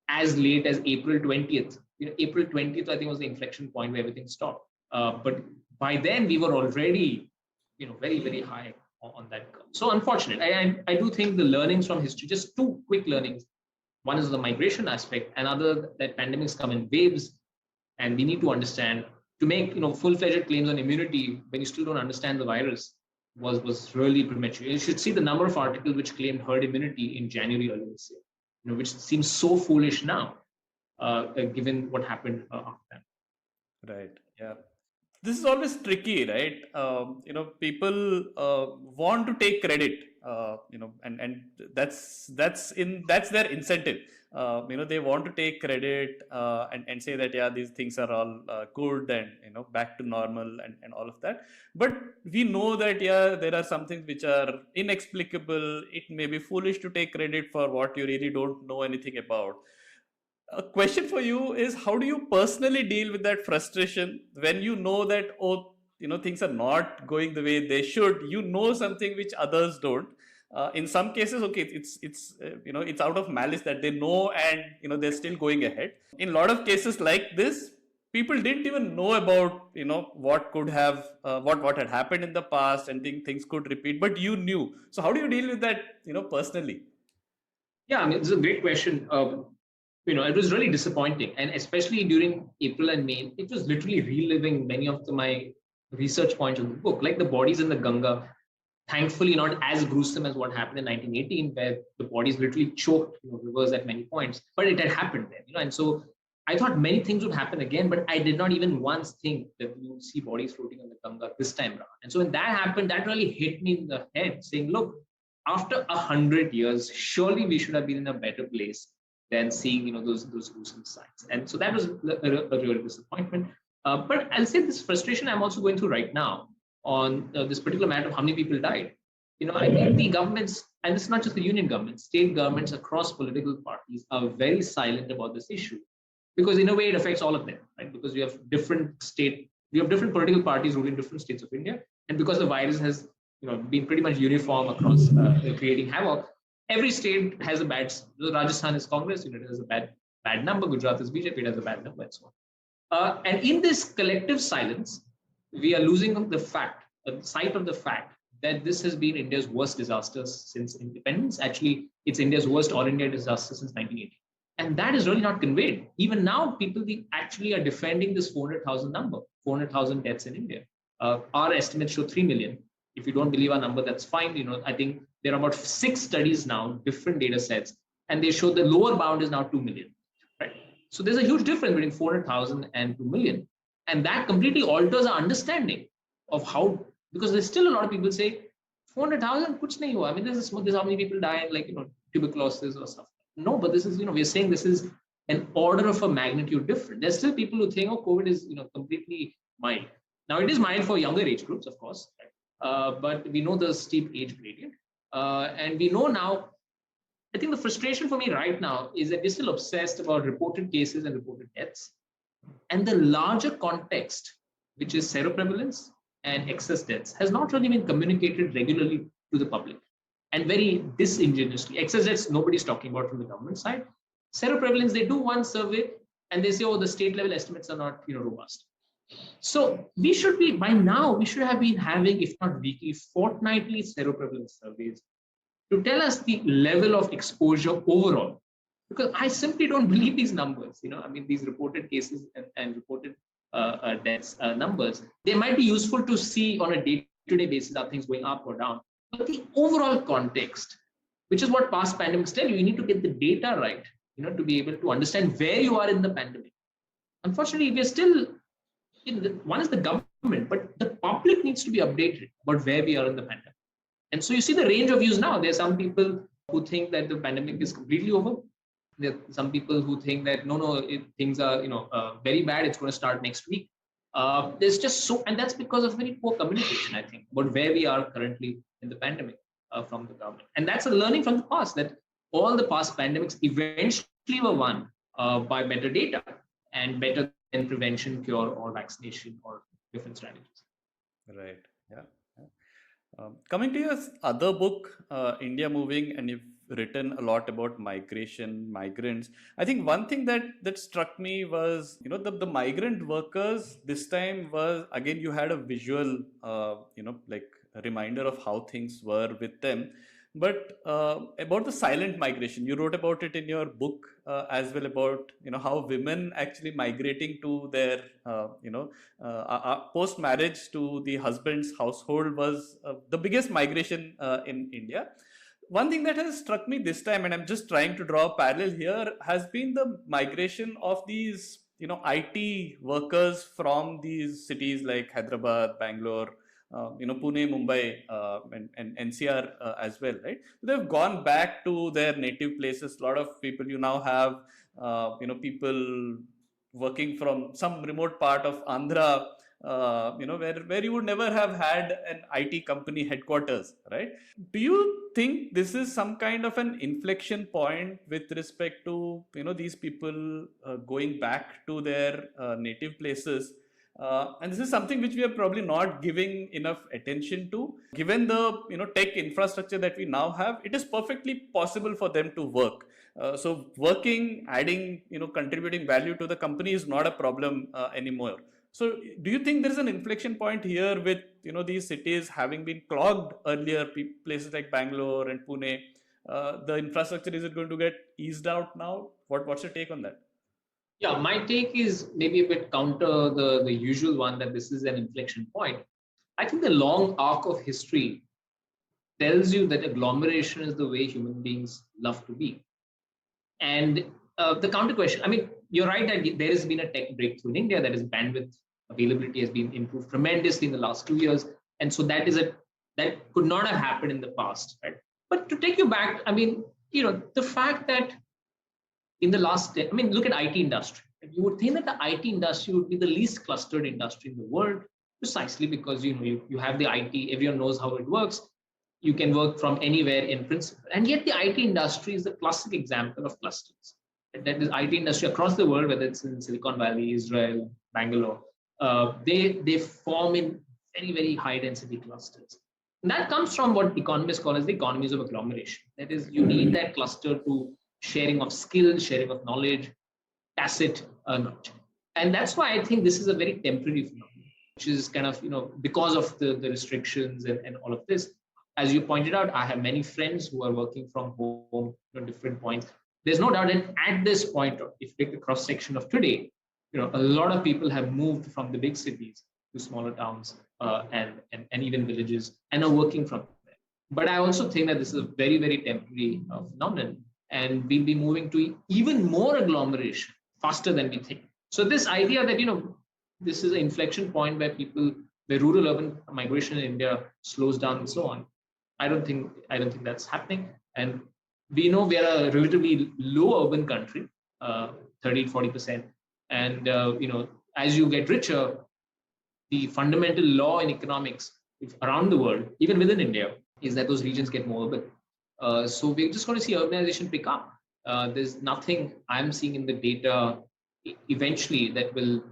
B: as late as April 20th. April 20th, I think, was the inflection point where everything stopped. But by then, we were already, very, very high on that curve. So unfortunate. I do think the learnings from history, just two quick learnings. One is the migration aspect, another that pandemics come in waves, and we need to understand to make full-fledged claims on immunity when you still don't understand the virus was really premature. You should see the number of articles which claimed herd immunity in January earlier this year, which seems so foolish now, given what happened after that.
A: Right. Yeah. This is always tricky, right? People want to take credit, and that's their incentive. They want to take credit and say that these things are all good and back to normal and all of that. But we know that there are some things which are inexplicable. It may be foolish to take credit for what you really don't know anything about. A question for you is, how do you personally deal with that frustration when you know that things are not going the way they should? Something which others don't. In some cases, okay, it's out of malice that they know, and they're still going ahead. In a lot of cases like this, people didn't even know about what could have what had happened in the past, and things could repeat, but you knew. So how do you deal with that personally?
B: Yeah, I mean, it's a great question. It was really disappointing, and especially during April and May, it was literally reliving many of my research points in the book, like the bodies in the Ganga. Thankfully, not as gruesome as what happened in 1918, where the bodies literally choked rivers at many points, but it had happened there. And so I thought many things would happen again, but I did not even once think that we would see bodies floating on the Ganga this time around. And so when that happened, that really hit me in the head, saying, look, after 100 years, surely we should have been in a better place than seeing those gruesome sights. And so that was a real disappointment. But I'll say this frustration I'm also going through right now on this particular matter of how many people died. I think the governments, and it's not just the union governments, state governments across political parties are very silent about this issue, because in a way it affects all of them, right? Because we have different political parties ruling different states of India, and because the virus has been pretty much uniform across creating havoc, every state has a bad. Rajasthan is Congress, it has a bad number. Gujarat is BJP, it has a bad number, and so on. And in this collective silence, we are losing the sight of the fact that this has been India's worst disaster since independence. Actually, it's India's worst all India disaster since 1980. And that is really not conveyed. Even now, people actually are defending this 400,000 number, 400,000 deaths in India. Our estimates show 3 million. If you don't believe our number, that's fine. I think there are about 6 studies now, different data sets, and they show the lower bound is now 2 million. Right? So there's a huge difference between 400,000 and 2 million. And that completely alters our understanding of how, because there's still a lot of people say 400,000 kuch nahi hua. I mean, this is how many people die in tuberculosis or stuff. No, but this is, we're saying this is an order of a magnitude different. There's still people who think, COVID is, completely mild. Now, it is mild for younger age groups, of course, right? But we know the steep age gradient. And we know now, I think the frustration for me right now is that we're still obsessed about reported cases and reported deaths. And the larger context, which is seroprevalence and excess deaths, has not really been communicated regularly to the public. And very disingenuously, excess deaths, nobody's talking about from the government side. Seroprevalence, they do one survey and they say, the state level estimates are not robust. So we should be, by now, we should have been having, if not weekly, fortnightly seroprevalence surveys to tell us the level of exposure overall. Because I simply don't believe these numbers. These reported cases and reported deaths numbers, they might be useful to see on a day-to-day basis, are things going up or down. But the overall context, which is what past pandemics tell you, you need to get the data right, to be able to understand where you are in the pandemic. Unfortunately, we're still, one is the government, but the public needs to be updated about where we are in the pandemic. And so you see the range of views now. There are some people who think that the pandemic is completely over. There are some people who think that, things are, very bad. It's going to start next week. There's just and that's because of very poor communication, I think, about where we are currently in the pandemic from the government. And that's a learning from the past, that all the past pandemics eventually were won by better data and better then prevention, cure, or vaccination, or different strategies.
A: Right. Yeah. Yeah. Coming to your other book, India Moving, and you've written a lot about migration, migrants. I think one thing that struck me was, the migrant workers this time was, again, you had a visual, like a reminder of how things were with them. But about the silent migration, you wrote about it in your book as well, about how women actually migrating to their post marriage to the husband's household was the biggest migration in India. One thing that has struck me this time, and I'm just trying to draw a parallel here, has been the migration of these IT workers from these cities like Hyderabad, Bangalore, Pune, Mumbai, and NCR as well, right? They've gone back to their native places. A lot of people, you now have, people working from some remote part of Andhra, where you would never have had an IT company headquarters, right? Do you think this is some kind of an inflection point with respect to these people going back to their native places? And this is something which we are probably not giving enough attention to. Given the tech infrastructure that we now have, it is perfectly possible for them to work. So working, adding, contributing value to the company is not a problem anymore. So do you think there is an inflection point here with these cities having been clogged earlier, places like Bangalore and Pune? The infrastructure, is it going to get eased out now? What's your take on that?
B: Yeah, my take is maybe a bit counter the usual one that this is an inflection point. I think the long arc of history tells you that agglomeration is the way human beings love to be. And the counter question, I mean, you're right that there has been a tech breakthrough in India, that is bandwidth availability has been improved tremendously in the last 2 years. And so that could not have happened in the past, right? But to take you back, I mean, the fact that in the last, I mean, look at IT industry. You would think that the IT industry would be the least clustered industry in the world, precisely because you have the IT, everyone knows how it works. You can work from anywhere in principle. And yet the IT industry is the classic example of clusters. That is IT industry across the world, whether it's in Silicon Valley, Israel, Bangalore, they form in very, very high density clusters. And that comes from what economists call as the economies of agglomeration. That is, you need that cluster to sharing of skills, sharing of knowledge, tacit knowledge. And that's why I think this is a very temporary phenomenon, which is kind of, because of the restrictions and all of this. As you pointed out, I have many friends who are working from home at different points. There's no doubt that at this point, if you take the cross section of today, a lot of people have moved from the big cities to smaller towns and even villages and are working from there. But I also think that this is a very, very temporary phenomenon, and we'll be moving to even more agglomeration faster than we think. So this idea that, this is an inflection point where rural urban migration in India slows down and so on. I don't think that's happening. And we know we are a relatively low urban country, 30-40%. And, as you get richer, the fundamental law in economics around the world, even within India, is that those regions get more urban. So we're just going to see urbanization pick up. There's nothing I'm seeing in the data eventually that will,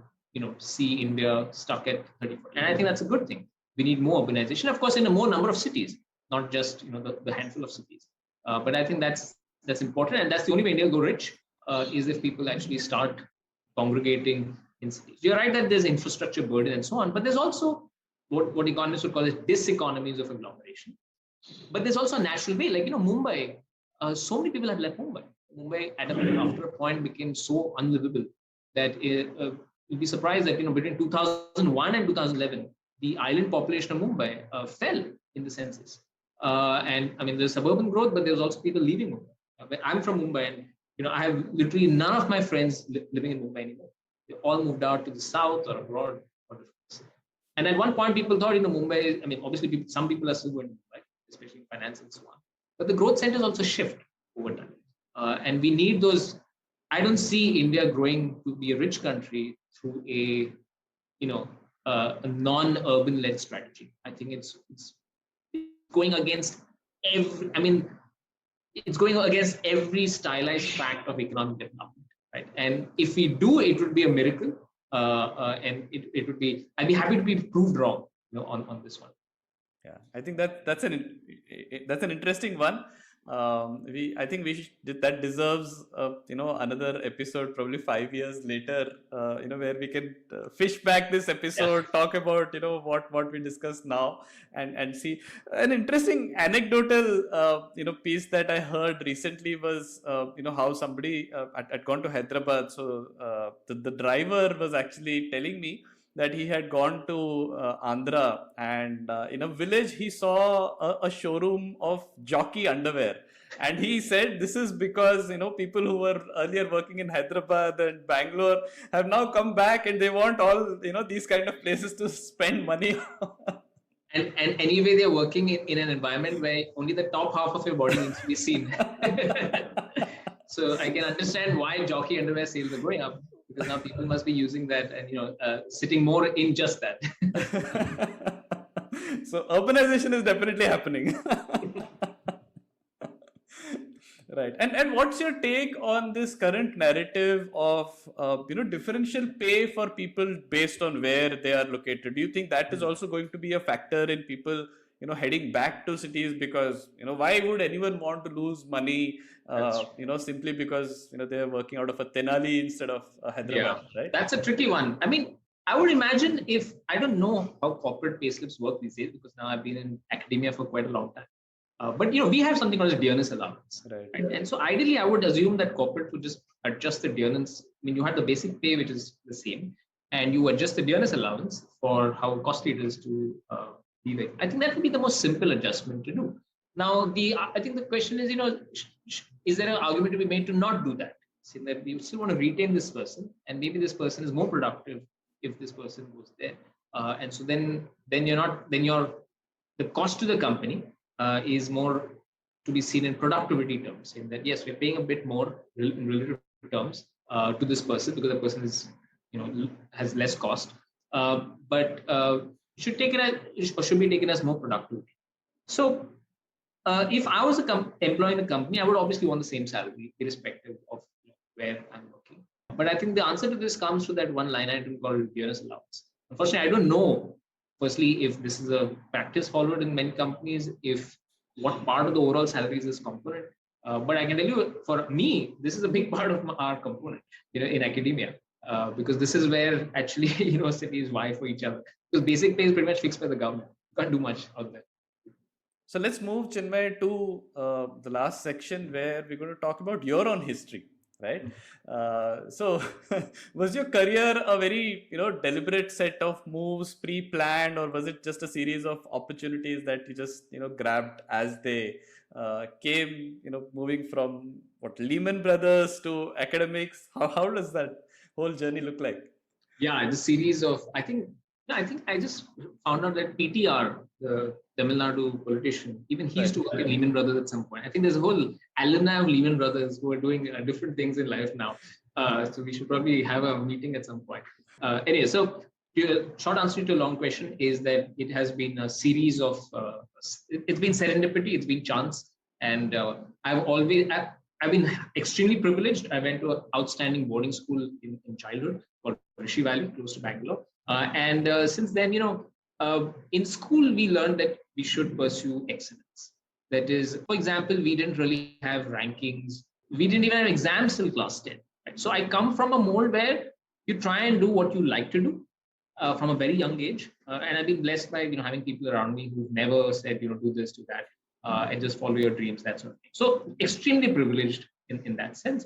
B: see India stuck at 30%. And I think that's a good thing. We need more urbanization, of course, in a more number of cities, not just the handful of cities. But I think that's important, and that's the only way India will go rich is if people actually start congregating in cities. You're right that there's infrastructure burden and so on, but there's also what economists would call as diseconomies of agglomeration. But there's also a natural way, like Mumbai. So many people have left Mumbai. Mumbai after a point became so unlivable that you'll be surprised that between 2001 and 2011, the island population of Mumbai fell in the census. And I mean, there's suburban growth, but there's also people leaving Mumbai. I'm from Mumbai, and I have literally none of my friends living in Mumbai anymore. They all moved out to the south or abroad. And at one point, people thought, Mumbai. I mean, obviously, some people are still going to Mumbai, especially in finance and so on. But the growth centers also shift over time, and we need those. I don't see India growing to be a rich country through a non-urban led strategy. I think it's going against it's going against every stylized fact of economic development, right? And if we do, it would be a miracle. and it would be, I'd be happy to be proved wrong, on this one.
A: Yeah, I think that's an interesting one. I think that deserves another episode, probably 5 years later, where we can fish back this episode, talk about what we discussed now, and see an interesting anecdotal piece that I heard recently was how somebody had gone to Hyderabad. So the driver was actually telling me that he had gone to Andhra, and in a village he saw a showroom of jockey underwear, and he said this is because people who were earlier working in Hyderabad and Bangalore have now come back, and they want all these kind of places to spend money.
B: And anyway, they're working in an environment where only the top half of your body needs to be seen. So I can understand why jockey underwear sales are going up, because now people must be using that and sitting more in just that.
A: So urbanization is definitely happening. Right. And what's your take on this current narrative of differential pay for people based on where they are located? Do you think that is also going to be a factor in people heading back to cities? Because why would anyone want to lose money simply because they are working out of a Tenali instead of Hyderabad, right?
B: That's a tricky one. I mean, I would imagine, if I don't know how corporate pay slips work these days, because now I've been in academia for quite a long time. But we have something called a dearness allowance, right? And so ideally, I would assume that corporate would just adjust the dearness. I mean, you have the basic pay, which is the same, and you adjust the dearness allowance for how costly it is to be there. I think that would be the most simple adjustment to do. Now, I think the question is, is there an argument to be made to not do that? Saying that we still want to retain this person, and maybe this person is more productive if this person goes there, and so then the cost to the company is more to be seen in productivity terms, saying that yes, we're paying a bit more in relative terms to this person because the person is has less cost, but should be taken as more productivity. So if I was employee in a company, I would obviously want the same salary irrespective of where I'm working. But I think the answer to this comes to that one line item called dearness allowance. Unfortunately, I don't know, firstly, if this is a practice followed in many companies, if what part of the overall salary is this component. But I can tell you, for me, this is a big part of our component, in academia, because this is where actually universities vie for each other. Because basic pay is pretty much fixed by the government. You can't do much out there.
A: So let's move, Chinmay, to the last section where we're going to talk about your own history, right? So was your career a very deliberate set of moves, pre-planned, or was it just a series of opportunities that you just grabbed as they came, moving from Lehman Brothers to academics? How does that whole journey look like?
B: Yeah, the series of, I think I just found out that PTR, the Tamil Nadu politician, even he used to work at Lehman Brothers at some point. I think there's a whole alumni of Lehman Brothers who are doing different things in life now. So we should probably have a meeting at some point. Anyway, so short answer to a long question is that it has been a series of, it's been serendipity, it's been chance. And I've been extremely privileged. I went to an outstanding boarding school in childhood called Rishi Valley, close to Bangalore. And since then, in school, we learned that we should pursue excellence. That is, for example, we didn't really have rankings. We didn't even have exams till class 10. Right? So I come from a mold where you try and do what you like to do from a very young age. And I've been blessed by having people around me who've never said, do this, do that, and just follow your dreams, that sort of thing. So extremely privileged in that sense.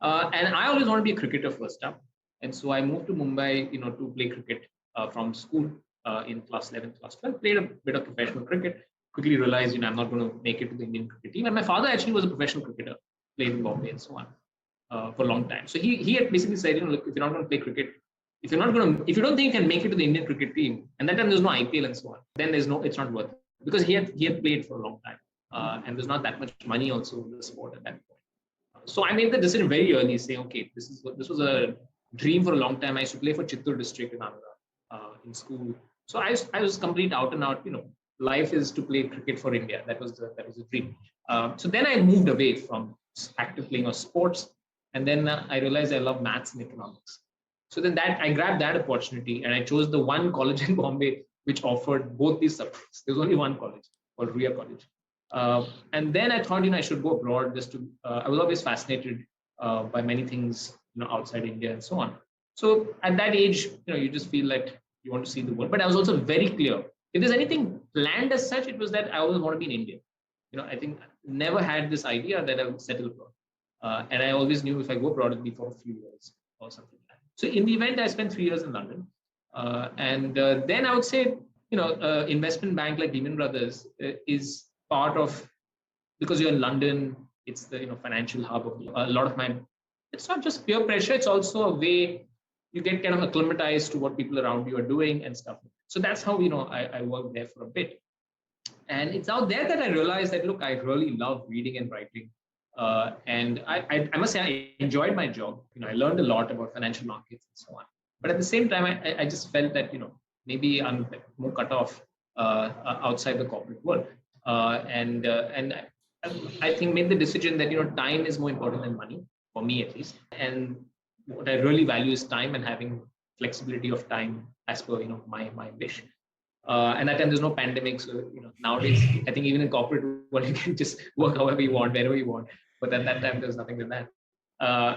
B: And I always want to be a cricketer first up. And so I moved to Mumbai, to play cricket from school in class 11, class 12. Played a bit of professional cricket. Quickly realized, I'm not going to make it to the Indian cricket team. And my father actually was a professional cricketer, played in Bombay and so on for a long time. So he had basically said, look, if you're not going to play cricket, if you don't think you can make it to the Indian cricket team, and that time there's no IPL and so on, then it's not worth it, because he had played for a long time, and there's not that much money also in the sport at that point. So I made the decision very early, saying, okay, this was a dream for a long time. I used to play for Chittor district in Andhra in school. So I was complete out and out. Life is to play cricket for India. That was the dream. So then I moved away from active playing of sports, and then I realized I love maths and economics. So then that I grabbed that opportunity and I chose the one college in Bombay which offered both these subjects. There was only one college called RIA College. And then I thought, I should go abroad just to, I was always fascinated by many things, outside India and so on. So at that age, you just feel like you want to see the world. But I was also very clear. If there's anything planned as such, it was that I always want to be in India. I think I never had this idea that I would settle abroad. And I always knew if I go abroad, it'd be for a few years or something like that. So in the event, I spent 3 years in London. And then I would say, investment bank like Lehman Brothers is part of, because you're in London, it's the financial hub of a lot of my, it's not just peer pressure, it's also a way you get kind of acclimatized to what people around you are doing and stuff. So that's how, I worked there for a bit. And it's out there that I realized that, look, I really love reading and writing. And I must say, I enjoyed my job. I learned a lot about financial markets and so on. But at the same time, I just felt that, maybe I'm more cut off outside the corporate world. And I think made the decision that, time is more important than money, for me at least. And what I really value is time and having flexibility of time as per, my wish. And that time there's no pandemic. So, nowadays, I think even in corporate world, you can just work however you want, wherever you want. But at that time, there's nothing like that.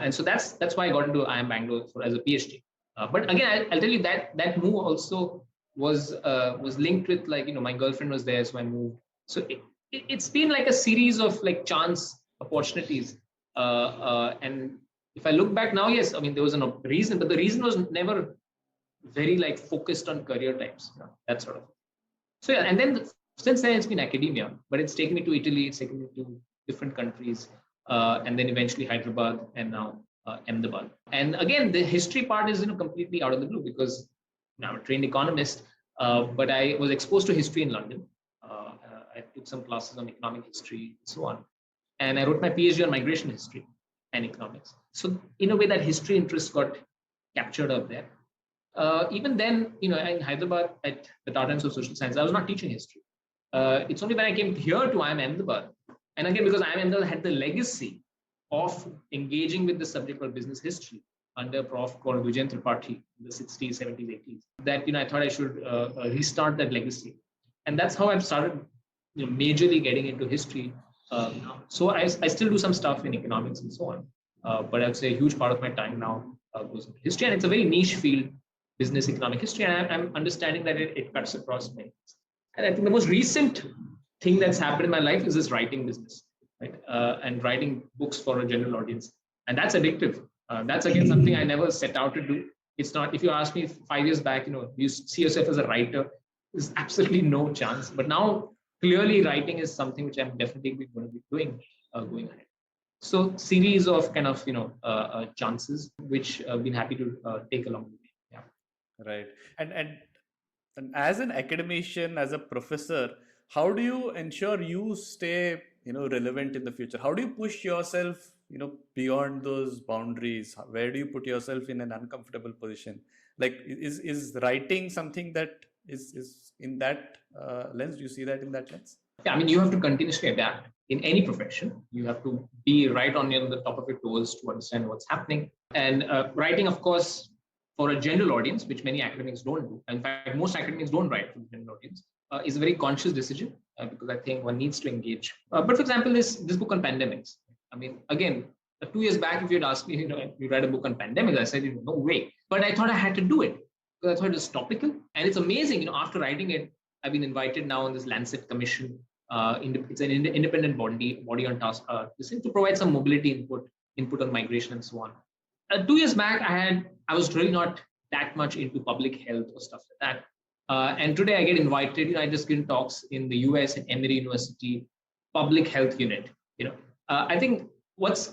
B: And so that's why I got into IIM Bangalore as a PhD. But again, I'll tell you that move also was linked with, like, my girlfriend was there, so I moved. So it's been like a series of like chance opportunities. And if I look back now, yes, I mean, there was a reason, but the reason was never very like focused on career types, that sort of. So yeah, and then since then it's been academia, but it's taken me to Italy, it's taken me to different countries, and then eventually Hyderabad and now Ahmedabad. And again, the history part is completely out of the blue because I'm a trained economist, but I was exposed to history in London. I took some classes on economic history and so on, and I wrote my PhD on migration history and economics. So in a way, that history interest got captured up there. Even then, in Hyderabad at the Tata Institute of Social Science, I was not teaching history. It's only when I came here to IIM Ahmedabad, and again, because IIM Ahmedabad had the legacy of engaging with the subject of business history under Prof. called Vijayan Tripathi in the 60s, 70s, 80s, that, I thought I should restart that legacy. And that's how I've started, majorly getting into history now. So I still do some stuff in economics and so on. But I would say a huge part of my time now goes into history. And it's a very niche field, business economic history. And I'm understanding that it cuts across many things. And I think the most recent thing that's happened in my life is this writing business, right? And writing books for a general audience. And that's addictive. That's again something I never set out to do. It's not, if you ask me 5 years back, you see yourself as a writer, there's absolutely no chance. But now clearly writing is something which I'm definitely going to be doing going ahead. So series of kind of, chances, which I've been happy to take along with me. Yeah.
A: Right. And as an academician, as a professor, how do you ensure you stay, relevant in the future? How do you push yourself, beyond those boundaries? Where do you put yourself in an uncomfortable position? Like, is writing something that is in that lens? Do you see that in that lens?
B: Yeah, I mean, you have to continuously adapt in any profession. You have to be right on the top of your toes to understand what's happening. And writing, of course, for a general audience, which many academics don't do. In fact, most academics don't write for the general audience. Is a very conscious decision because I think one needs to engage. But for example, this book on pandemics. I mean, again, 2 years back, if you'd asked me, you write a book on pandemics, I said, no way. But I thought I had to do it because I thought it was topical. And it's amazing, after writing it, I've been invited now on this Lancet Commission. It's an independent body on task to provide some mobility input on migration and so on. 2 years back, I was really not that much into public health or stuff like that. And today I get invited. I just give talks in the US at Emory University Public Health Unit. I think what's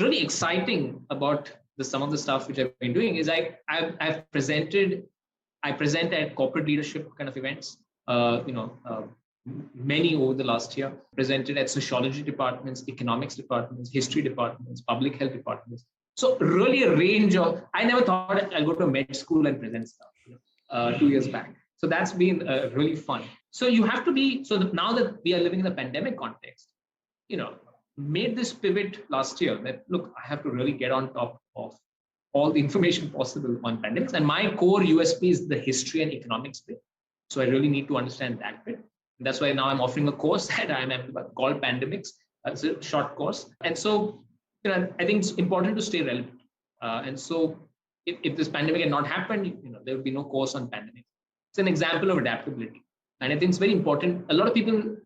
B: really exciting about some of the stuff which I've been doing is I've presented. I present at corporate leadership kind of events. Many over the last year, presented at sociology departments, economics departments, history departments, public health departments. So really a range of, I never thought I'll go to a med school and present stuff 2 years back. So that's been really fun. So you have to be, now that we are living in a pandemic context, made this pivot last year that, look, I have to really get on top of all the information possible on pandemics. And my core USP is the history and economics bit. So I really need to understand that bit. And that's why now I'm offering a course at IIM called Pandemics. It's a short course. And so, I think it's important to stay relevant. And so if this pandemic had not happened, there would be no course on pandemic. It's an example of adaptability. And I think it's very important. A lot of people,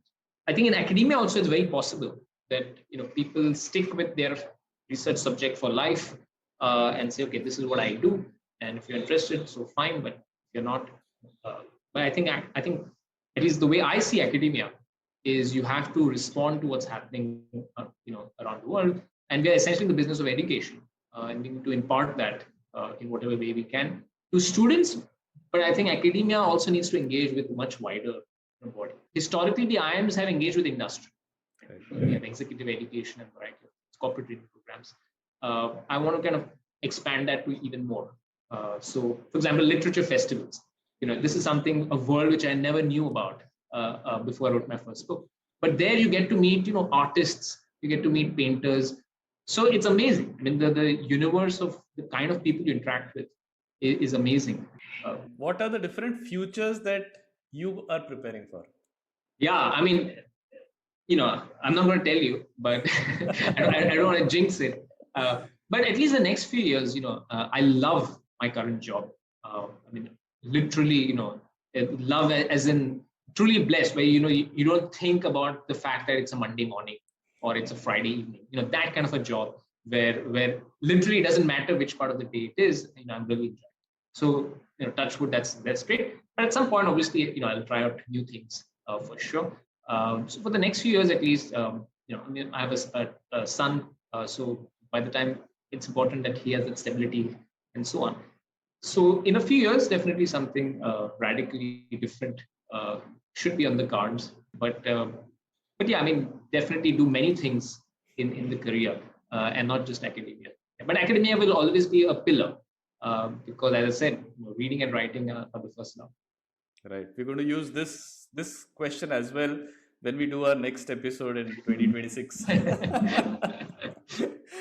B: I think in academia also, it's very possible that, people stick with their research subject for life and say, okay, this is what I do. And if you're interested, so fine. But if you're not, but I think at least the way I see academia is you have to respond to what's happening, around the world. And we are essentially in the business of education, and we need to impart that in whatever way we can to students. But I think academia also needs to engage with much wider body. Historically, the IIMs have engaged with industry. Right. We have executive education and variety of corporate training programs. I want to kind of expand that to even more. So, for example, literature festivals. This is something, a world which I never knew about before I wrote my first book. But there you get to meet, artists, you get to meet painters. So it's amazing. I mean, the universe of the kind of people you interact with is amazing.
A: What are the different futures that you are preparing for?
B: Yeah, I mean, I'm not going to tell you, but I don't want to jinx it. But at least the next few years, I love my current job. I mean, literally, love as in truly blessed, where, you don't think about the fact that it's a Monday morning or it's a Friday evening, that kind of a job where literally it doesn't matter which part of the day it is, I'm really enjoying. So, touch wood, that's great. But at some point, obviously, I'll try out new things for sure. So for the next few years, at least, I have a son. So by the time it's important that he has that stability and so on. So in a few years, definitely something radically different should be on the cards. But yeah, I mean, definitely do many things in the career and not just academia. But academia will always be a pillar because, as I said, reading and writing are the first love.
A: Right. We're going to use this question as well when we do our next episode in 2026.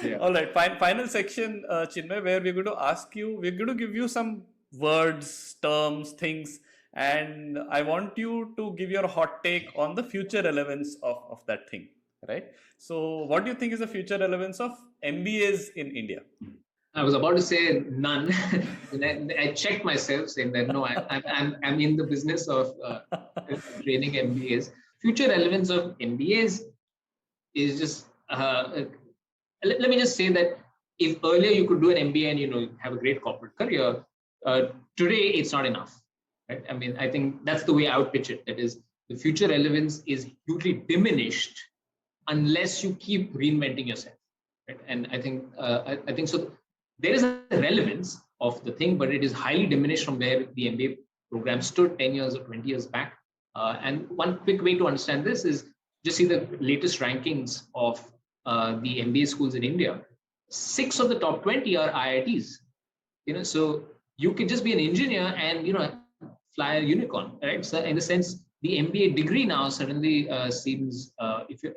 A: Yeah. All right. Final section, Chinmay, where we're going to give you some words, terms, things, and I want you to give your hot take on the future relevance of that thing. Right. So, what do you think is the future relevance of MBAs in India?
B: I was about to say none. I checked myself saying that no, I'm in the business of training MBAs. Future relevance of MBAs is just let me just say that if earlier you could do an MBA and have a great corporate career, today it's not enough. Right? I mean, I think that's the way I would pitch it. That is, the future relevance is hugely diminished unless you keep reinventing yourself. Right? And I think so. There is a relevance of the thing, but it is highly diminished from where the MBA program stood 10 years or 20 years back. And one quick way to understand this is just see the latest rankings of the MBA schools in India. 6 of the top 20 are IITs. So you could just be an engineer and fly a unicorn, right? So in the sense, the MBA degree now suddenly seems,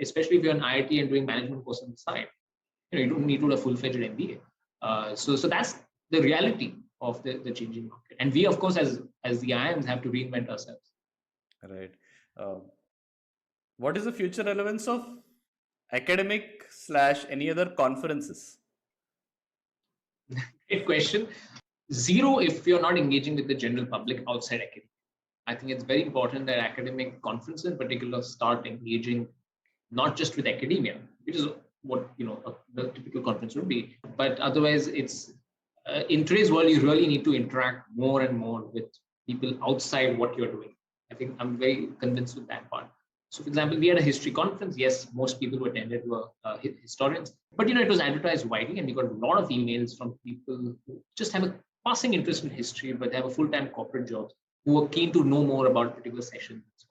B: especially if you're an IIT and doing management course on the side, you don't need to do a full-fledged MBA. So that's the reality of the changing market, and we, of course, as the IIMs, have to reinvent ourselves.
A: Right. What is the future relevance of academic / any other conferences?
B: Great question. Zero if you're not engaging with the general public outside academia. I think it's very important that academic conferences in particular start engaging not just with academia, which is what the typical conference would be, but otherwise it's in today's world you really need to interact more and more with people outside what you're doing. I think I'm very convinced with that part. So, for example, we had a history conference. Yes, most people who attended were historians, but it was advertised widely, and we got a lot of emails from people who just have a passing interest in history, but they have a full-time corporate job, who are keen to know more about a particular session and so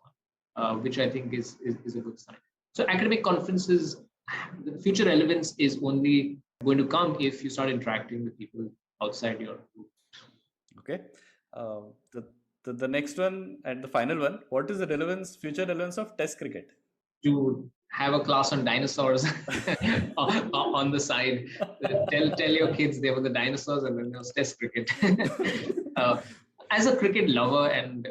B: on, which I think is a good sign. So, academic conferences, the future relevance is only going to come if you start interacting with people outside your group.
A: Okay. The next one and the final one, what is the future relevance of Test cricket?
B: Dude, have a class on dinosaurs on the side. Tell your kids they were the dinosaurs, and then there was Test cricket. uh, as a cricket lover and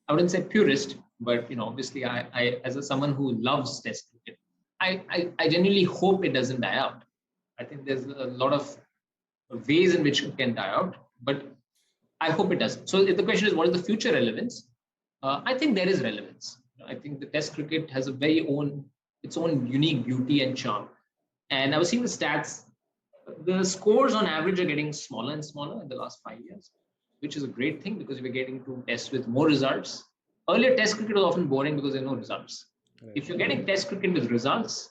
B: I wouldn't say purist, but obviously I as someone who loves Test cricket, I genuinely hope it doesn't die out. I think there's a lot of ways in which it can die out, but I hope it doesn't. So if the question is, what is the future relevance? I think there is relevance. I think the Test cricket has its own unique beauty and charm. And I was seeing the stats. The scores on average are getting smaller and smaller in the last 5 years, which is a great thing because we're getting to tests with more results. Earlier, Test cricket was often boring because there are no results. Right. If you're getting Test cricket with results,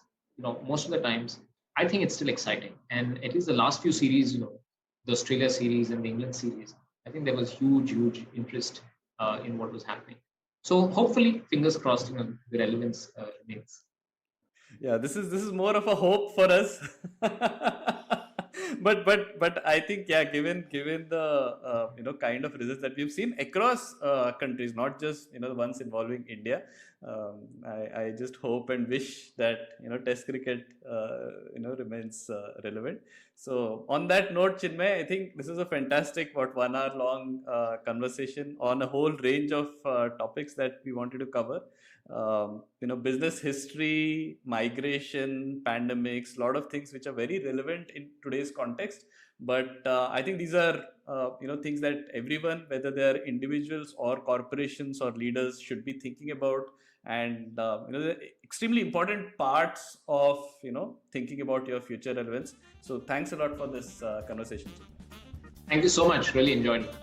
B: most of the times, I think it's still exciting. And at least the last few series, the Australia series and the England series, I think there was huge interest in what was happening. So hopefully, fingers crossed, the relevance remains.
A: Yeah, this is more of a hope for us. but I think, yeah, given the kind of results that we've seen across countries, not just the ones involving India, I just hope and wish that Test cricket remains relevant. So on that note, Chinmay, I think this is a fantastic 1 hour long conversation on a whole range of topics that we wanted to cover. Business history, migration, pandemics, a lot of things which are very relevant in today's context. But I think these are things that everyone, whether they are individuals or corporations or leaders, should be thinking about, and the extremely important parts of thinking about your future relevance. So thanks a lot for this conversation.
B: Thank you so much. Really enjoyed it.